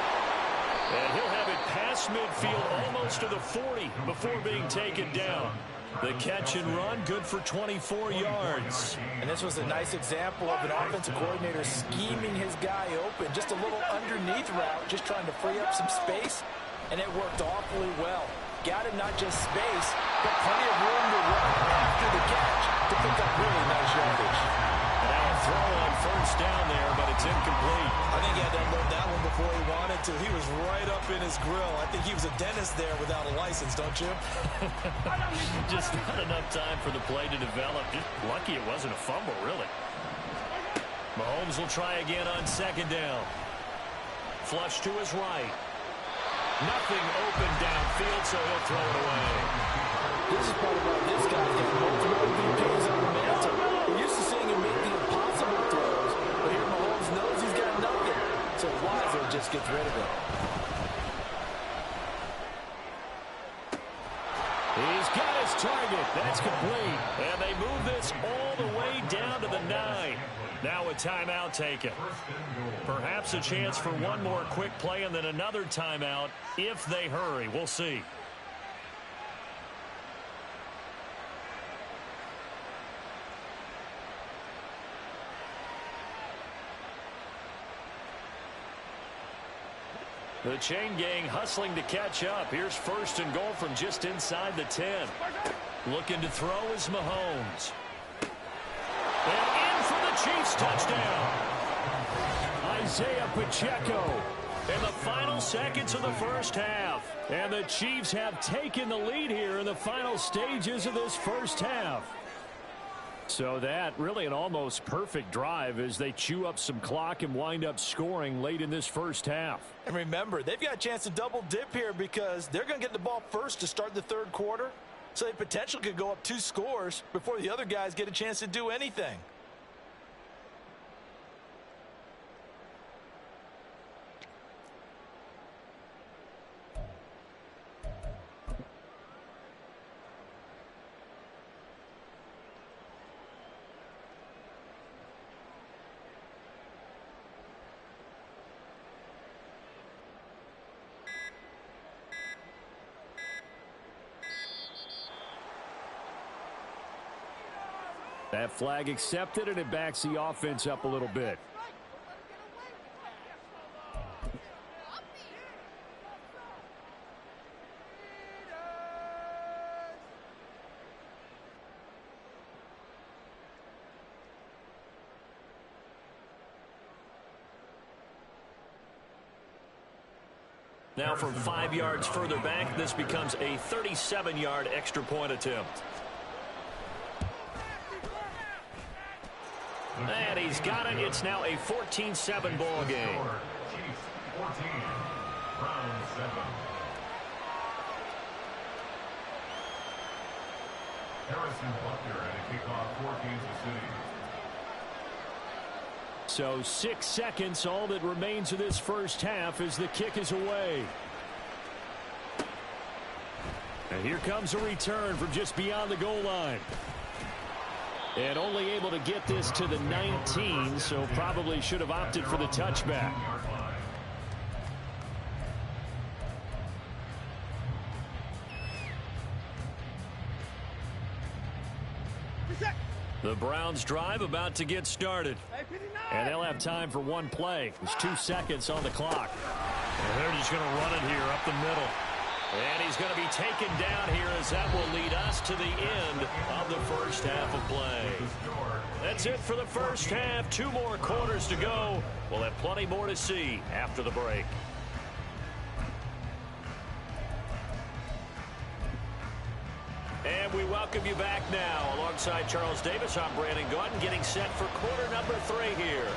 And he'll have it past midfield almost to the 40 before being taken down. The catch and run, good for 24 yards. And this was a nice example of an offensive coordinator scheming his guy open. Just a little underneath route, just trying to free up some space. And it worked awfully well. Got him not just space, but plenty of room to run after the catch to pick up really nice yardage. Now a throw on first down there, but it's incomplete. I think he had to unload that one before he wanted to. He was right up in his grill. I think he was a dentist there without a license, don't you? Just not enough time for the play to develop. Just lucky it wasn't a fumble, really. Mahomes will try again on second down. Flush to his right. Nothing open downfield, so he'll throw it away. This is part of why this guy's got multiple MVPs on the mantle. We're used to seeing him make the impossible throws, but here Mahomes knows he's got nothing, so wisely just gets rid of it. He's got his target. That's complete. And they move this all the way down to the 9. Now a timeout taken. Perhaps a chance for one more quick play and then another timeout if they hurry. We'll see. The chain gang hustling to catch up. Here's first and goal from just inside the 10. Looking to throw is Mahomes. And in for the Chiefs touchdown. Isaiah Pacheco in the final seconds of the first half. And the Chiefs have taken the lead here in the final stages of this first half. So that really an almost perfect drive as they chew up some clock and wind up scoring late in this first half. And remember, they've got a chance to double dip here because they're going to get the ball first to start the third quarter. So they potentially could go up 2 scores before the other guys get a chance to do anything. That flag accepted, and it backs the offense up a little bit. Now from 5 yards further back, this becomes a 37-yard extra point attempt. And he's got it. It's now a 14-7 ball game. Chiefs 14, Browns 7. Harrison Butker at a kickoff for Kansas City. So 6 seconds, all that remains of this first half as the kick is away. And here comes a return from just beyond the goal line. And only able to get this to the 19, so probably should have opted for the touchback. The Browns drive about to get started. And they'll have time for one play. There's 2 seconds on the clock. And they're just going to run it here up the middle. And he's going to be taken down here as that will lead us to the end of the first half of play. That's it for the first half. 2 more quarters to go. We'll have plenty more to see after the break. And we welcome you back now. Alongside Charles Davis, I'm Brandon Gaudin, getting set for quarter number 3 here.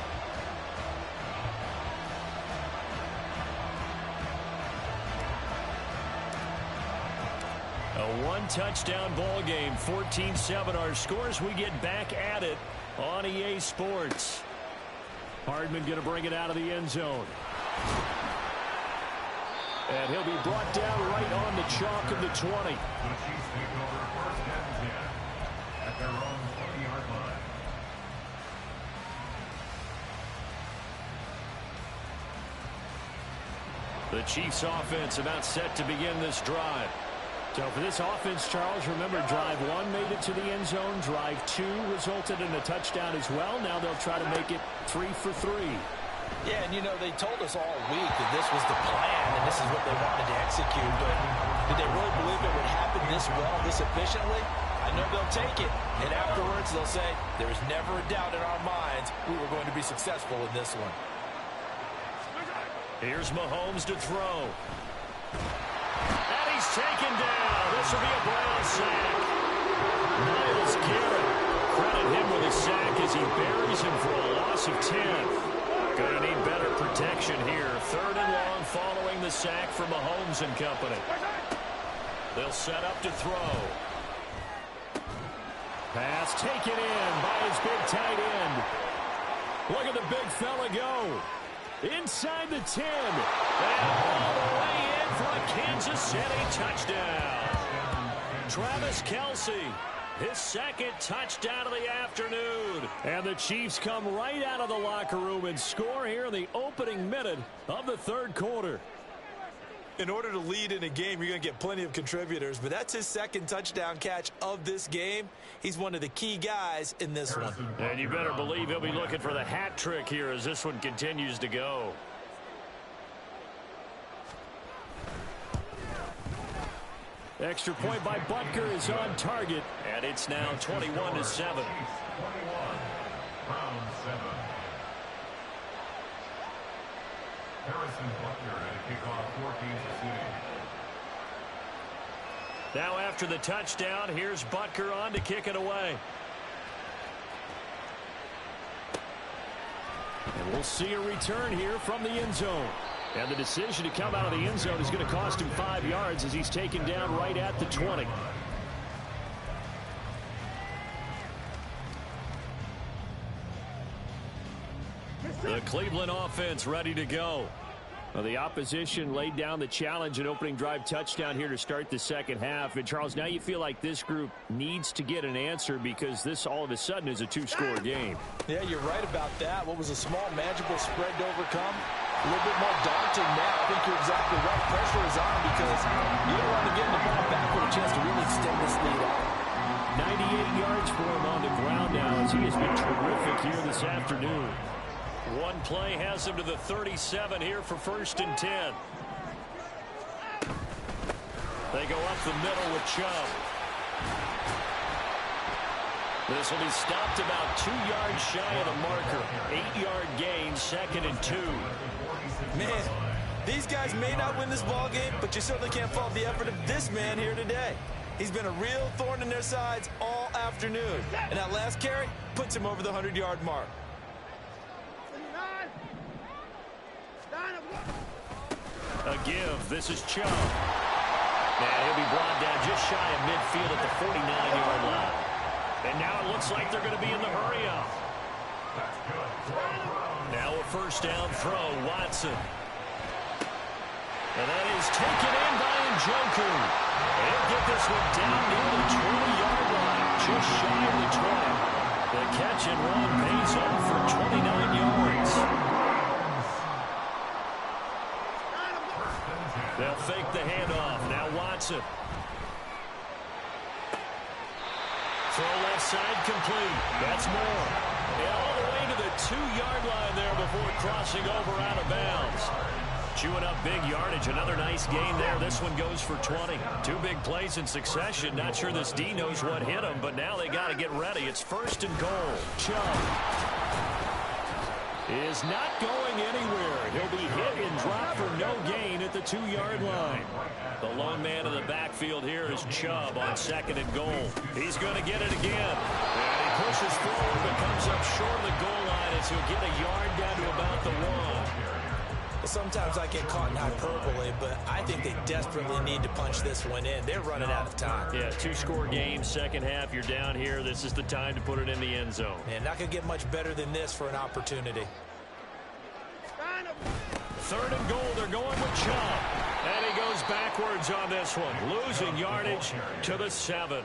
A one-touchdown ball game, 14-7 our scores. We get back at it on EA Sports. Hardman going to bring it out of the end zone. And he'll be brought down right on the chalk of the 20. The Chiefs take over first and 10 at their own 20-yard line. The Chiefs offense about set to begin this drive. So for this offense, Charles, remember drive 1 made it to the end zone. Drive 2 resulted in a touchdown as well. Now they'll try to make it 3 for 3. Yeah, and you know, they told us all week that this was the plan and this is what they wanted to execute. But did they really believe it would happen this well, this efficiently? I know they'll take it. And afterwards, they'll say, there's never a doubt in our minds we were going to be successful in this one. Here's Mahomes to throw. And he's taken down. This will be a Brown sack. Myles Garrett. Credit him with a sack as he buries him for a loss of 10. Going to need better protection here. 3rd and long following the sack from Mahomes and company. They'll set up to throw. Pass taken in by his big tight end. Look at the big fella go. Inside the 10. And all the way in for a Kansas City touchdown. Travis Kelce, his 2nd touchdown of the afternoon. And the Chiefs come right out of the locker room and score here in the opening minute of the 3rd quarter. In order to lead in a game, you're going to get plenty of contributors, but that's his 2nd touchdown catch of this game. He's one of the key guys in this one. And you better believe he'll be looking for the hat trick here as this one continues to go. Extra point by Butker is on target, and it's now 21-7. 21, Brown 7. Harrison Butker at a kickoff for Kansas City. Now after the touchdown, here's Butker on to kick it away. And we'll see a return here from the end zone. And the decision to come out of the end zone is going to cost him 5 yards as he's taken down right at the 20. The Cleveland offense ready to go. Well, the opposition laid down the challenge and opening drive touchdown here to start the second half. And, Charles, now you feel like this group needs to get an answer because this all of a sudden is a 2-score game. Yeah, you're right about that. What was a small, manageable spread to overcome? A little bit more daunting now. I think you're exactly right. Pressure is on because you don't want to get the ball back with a chance to really extend this lead out. 98 yards for him on the ground now as he has been terrific here this afternoon. One play has him to the 37 here for 1st and 10. They go up the middle with Chubb. This will be stopped about 2 yards shy of the marker. 8-yard gain, 2nd and 2. Man, these guys may not win this ball game, but you certainly can't fault the effort of this man here today. He's been a real thorn in their sides all afternoon. And that last carry puts him over the 100-yard mark. A give. This is Chubb. And he'll be brought down just shy of midfield at the 49-yard line. And now it looks like they're going to be in the hurry-up. Now a 1st down throw, Watson. And that is taken in by Njoku. He'll get this one down near the 20-yard line, just shy of the 20. The catch and run pays off for 29 yards. They'll fake the handoff. Now Watson. Throw left side complete. That's Moore. And all the way to the 2-yard line there before crossing over out of bounds. Chewing up big yardage. Another nice gain there. This one goes for 20. 2 big plays in succession. Not sure this D knows what hit him, but now they got to get ready. It's 1st and goal. Chubb is not going anywhere. He'll be hit and dropped for no gain at the 2-yard line. The lone man in the backfield here is Chubb on 2nd and goal. He's going to get it again. And he pushes forward but comes up short of the goal line as he'll get a yard down to about the 1. Sometimes I get caught in hyperbole, but I think they desperately need to punch this one in. They're running out of time. Yeah, two-score game, second half. You're down here. This is the time to put it in the end zone. And not going to get much better than this for an opportunity. Third and goal. They're going with Chubb. And he goes backwards on this one, losing yardage to the 7.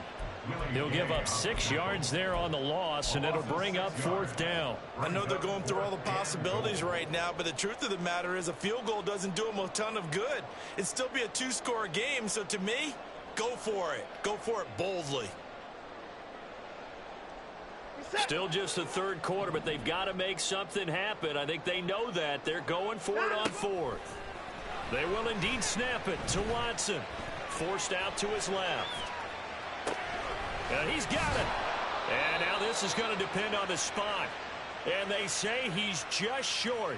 They'll give up 6 yards there on the loss, and it'll bring up fourth down. I know they're going through all the possibilities right now, but the truth of the matter is a field goal doesn't do them a ton of good. It'd still be a 2-score game, so to me, go for it. Go for it boldly. Still just the third quarter, but they've got to make something happen. I think they know that. They're going for it on fourth. They will indeed snap it to Watson. Forced out to his left. And he's got it. And now this is going to depend on the spot. And they say he's just short.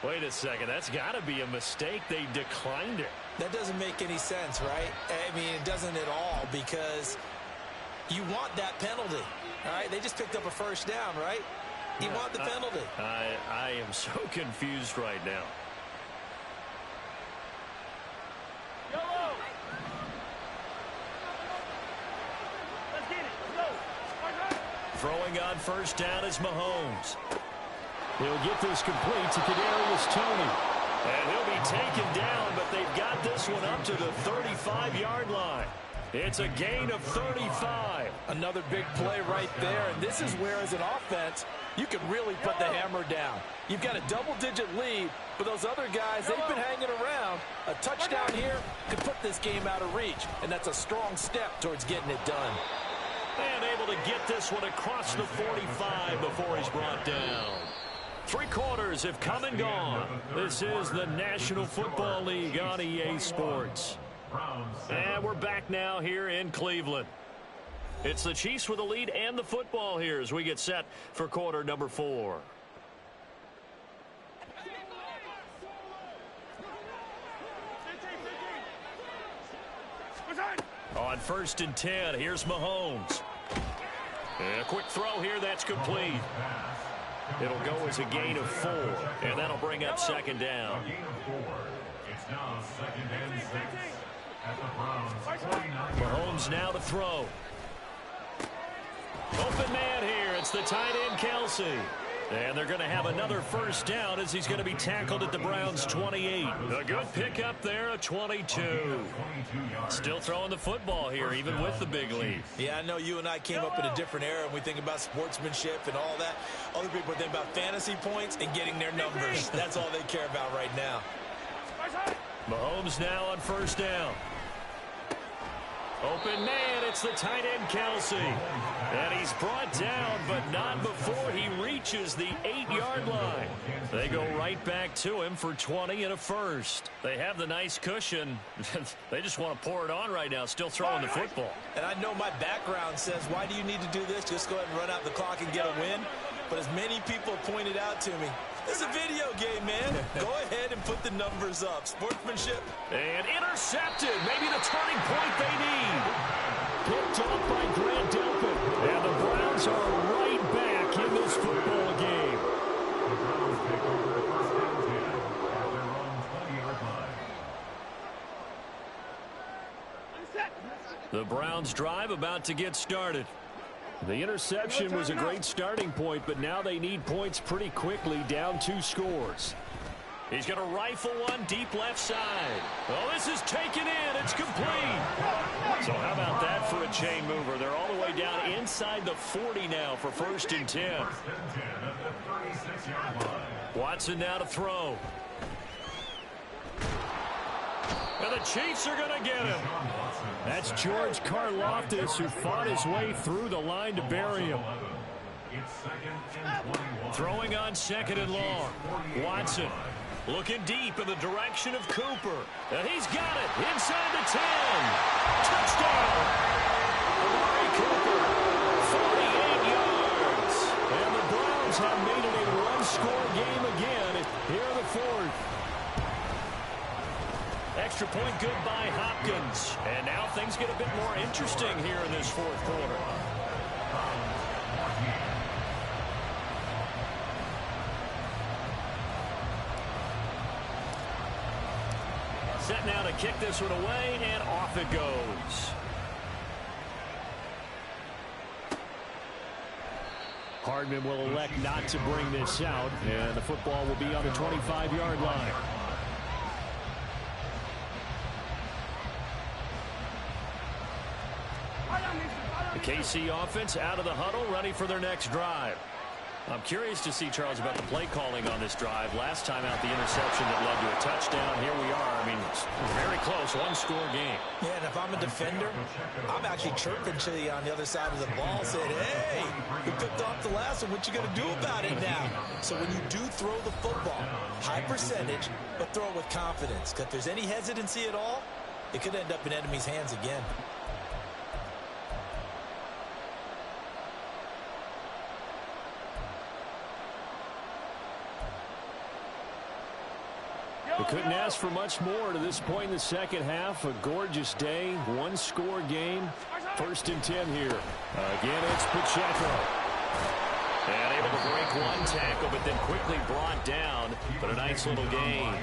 Wait a second. That's got to be a mistake. They declined it. That doesn't make any sense, right? I mean, it doesn't at all, because you want that penalty. All right? They just picked up a first down, right? You want the penalty. I am so confused right now. Throwing on first down is Mahomes. He'll get this complete to Kadarius Toney. And he'll be taken down, but they've got this one up to the 35-yard line. It's a gain of 35. Another big play right there, and this is where, as an offense, you can really put the hammer down. You've got a double-digit lead, but those other guys, they've been hanging around. A touchdown here could put this game out of reach, and that's a strong step towards getting it done. And able to get this one across the 45 before he's brought down. 3 quarters have come and gone. This is the National Football League on EA Sports. And we're back now here in Cleveland. It's the Chiefs with the lead and the football here as we get set for quarter number 4. On first and 10, here's Mahomes. And a quick throw here, that's complete. It'll go as a gain of 4, and that'll bring up second down. It's now second and 6 at the Browns 49. Mahomes now to throw. Open man here. It's the tight end, Kelsey. And they're going to have another first down as he's going to be tackled at the Browns' 28. A good pickup there, a 22. Still throwing the football here, even with the big lead. Yeah, I know you and I came up in a different era, and we think about sportsmanship and all that. Other people think about fantasy points and getting their numbers. That's all they care about right now. Mahomes now on first down. Open man, it's the tight end, Kelsey. And he's brought down, but not before he reaches the 8-yard line. They go right back to him for 20 and a first. They have the nice cushion. They just want to pour it on right now, still throwing the football. And I know my background says, why do you need to do this? Just go ahead and run out the clock and get a win. But as many people pointed out to me, it's a video game, man. Go ahead and put the numbers up. Sportsmanship. And intercepted. Maybe the turning point they need. Picked up by Grant Delpit. And the Browns are right back in this football game. The Browns take over first and 10 at their own 20-yard line. The Browns drive about to get started. The interception was a great starting point, but now they need points pretty quickly, down 2 scores. He's going to rifle one deep left side. Oh, this is taken in. It's complete. So how about that for a chain mover? They're all the way down inside the 40 now for first and 10. First and 10 at the 36-yard line. Watson now to throw. And the Chiefs are going to get him. That's George Karlaftis, who fought his way through the line to bury him. It's second and 21. Throwing on second and long. Watson looking deep in the direction of Cooper. And he's got it inside the 10. Touchdown. Amari Cooper, 48 yards. And the Browns have made it a one-score game again here in the fourth. Extra point good by Hopkins. And now things get a bit more interesting here in this fourth quarter. Set now to kick this one away, and off it goes. Hardman will elect not to bring this out, and the football will be on the 25-yard line. The KC offense out of the huddle, ready for their next drive. I'm curious to see, Charles, about the play calling on this drive. Last time out, the interception that led to a touchdown. Here we are. I mean, it's very close, one-score game. Yeah, and if I'm a defender, I'm actually chirping Chili on the other side of the ball, saying, hey, we picked off the last one. What you going to do about it now? So when you do throw the football, high percentage, but throw it with confidence. Because if there's any hesitancy at all, it could end up in enemy's hands again. We couldn't ask for much more to this point in the second half. A gorgeous day, one-score game. 1st and 10 here. Again, it's Pacheco. And able to break one tackle, but then quickly brought down. But a nice little gain.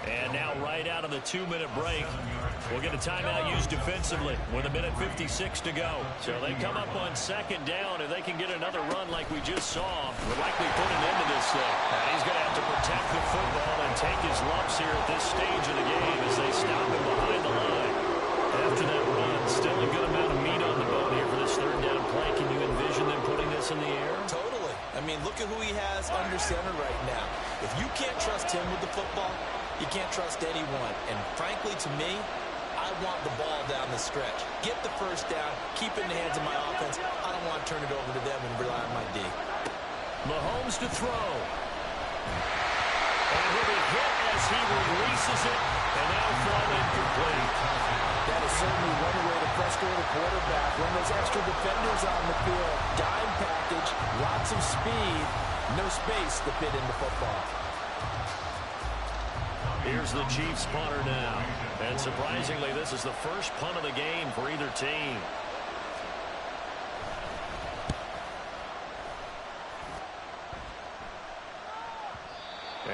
And now right out of the 2-minute break, we'll get a timeout used defensively with 1:56 to go. So they come up on 2nd down. If they can get another run like we just saw, we'll likely put an end to this thing. And he's going to have to protect the football and take his lumps here at this stage of the game as they stop him behind the line. After that run, still a good amount of meat on the bone here for this 3rd down play. Can you envision them putting this in the air? Totally. I mean, look at who he has under center right now. If you can't trust him with the football, you can't trust anyone. And frankly, to me, I want the ball down the stretch. Get the 1st down, keep it in the hands of my offense. I don't want to turn it over to them and rely on my D. Mahomes to throw. And he'll be hit as he releases it, and that'll fall incomplete. That is certainly one way to frustrate a quarterback. When those extra defenders on the field, dime package, lots of speed, no space to fit in the football. Here's the Chiefs punter now. And surprisingly, this is the first punt of the game for either team.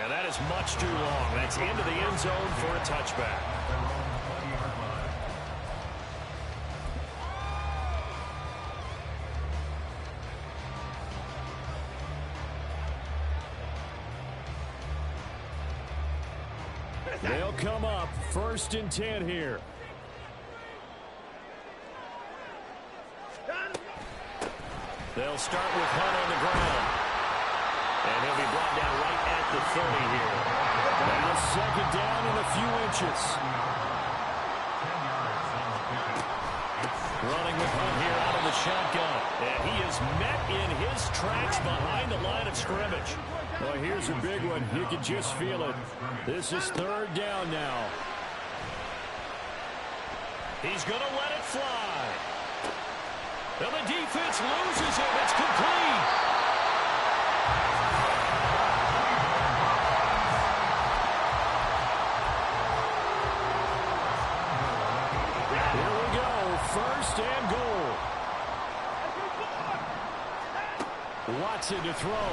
And that is much too long. That's into the end zone for a touchback. They'll come up 1st and 10 here. They'll start with Hunt on the ground. And he'll be brought down right at the 30 here. Now 2nd down and a few inches. Running with Hunt here out of the shotgun. And he is met in his tracks behind the line of scrimmage. Well, here's a big one. You can just feel it. This is 3rd down now. He's going to let it fly. And the defense loses him. It's complete. Here we go. 1st and goal. Watson to throw.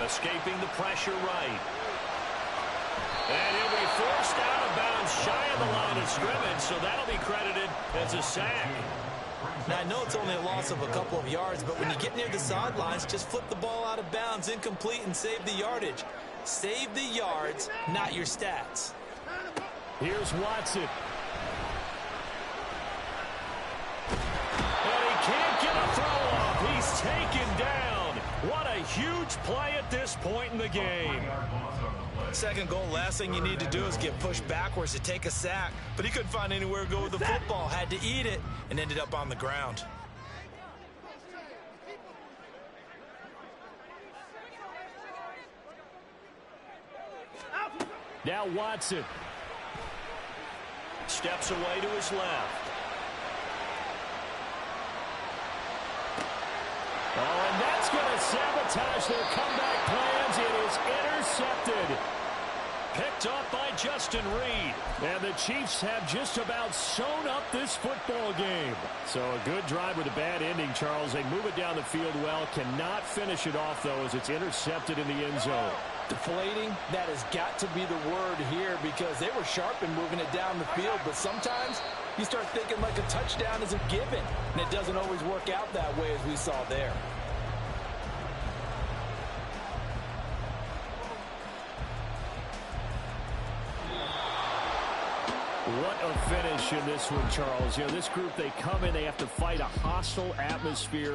Escaping the pressure right. And he'll be forced out of bounds shy of the line of scrimmage, so that'll be credited as a sack. Now, I know it's only a loss of a couple of yards, but when you get near the sidelines, just flip the ball out of bounds, incomplete, and save the yardage. Save the yards, not your stats. Here's Watson. And he can't get a throw off. He's taken down. What a huge play at this point in the game. 2nd goal, last thing you need to do is get pushed backwards to take a sack. But he couldn't find anywhere to go with the football. Had to eat it and ended up on the ground. Now Watson. Steps away to his left. Oh, and that's going to sabotage their comeback plans. It is intercepted. Picked up by Justin Reed. And the Chiefs have just about sewn up this football game. So a good drive with a bad ending, Charles. They move it down the field well. Cannot finish it off, though, as it's intercepted in the end zone. Deflating, that has got to be the word here because they were sharp in moving it down the field, but sometimes you start thinking like a touchdown is a given, and it doesn't always work out that way as we saw there. What a finish in this one, Charles. You know, this group, they come in, they have to fight a hostile atmosphere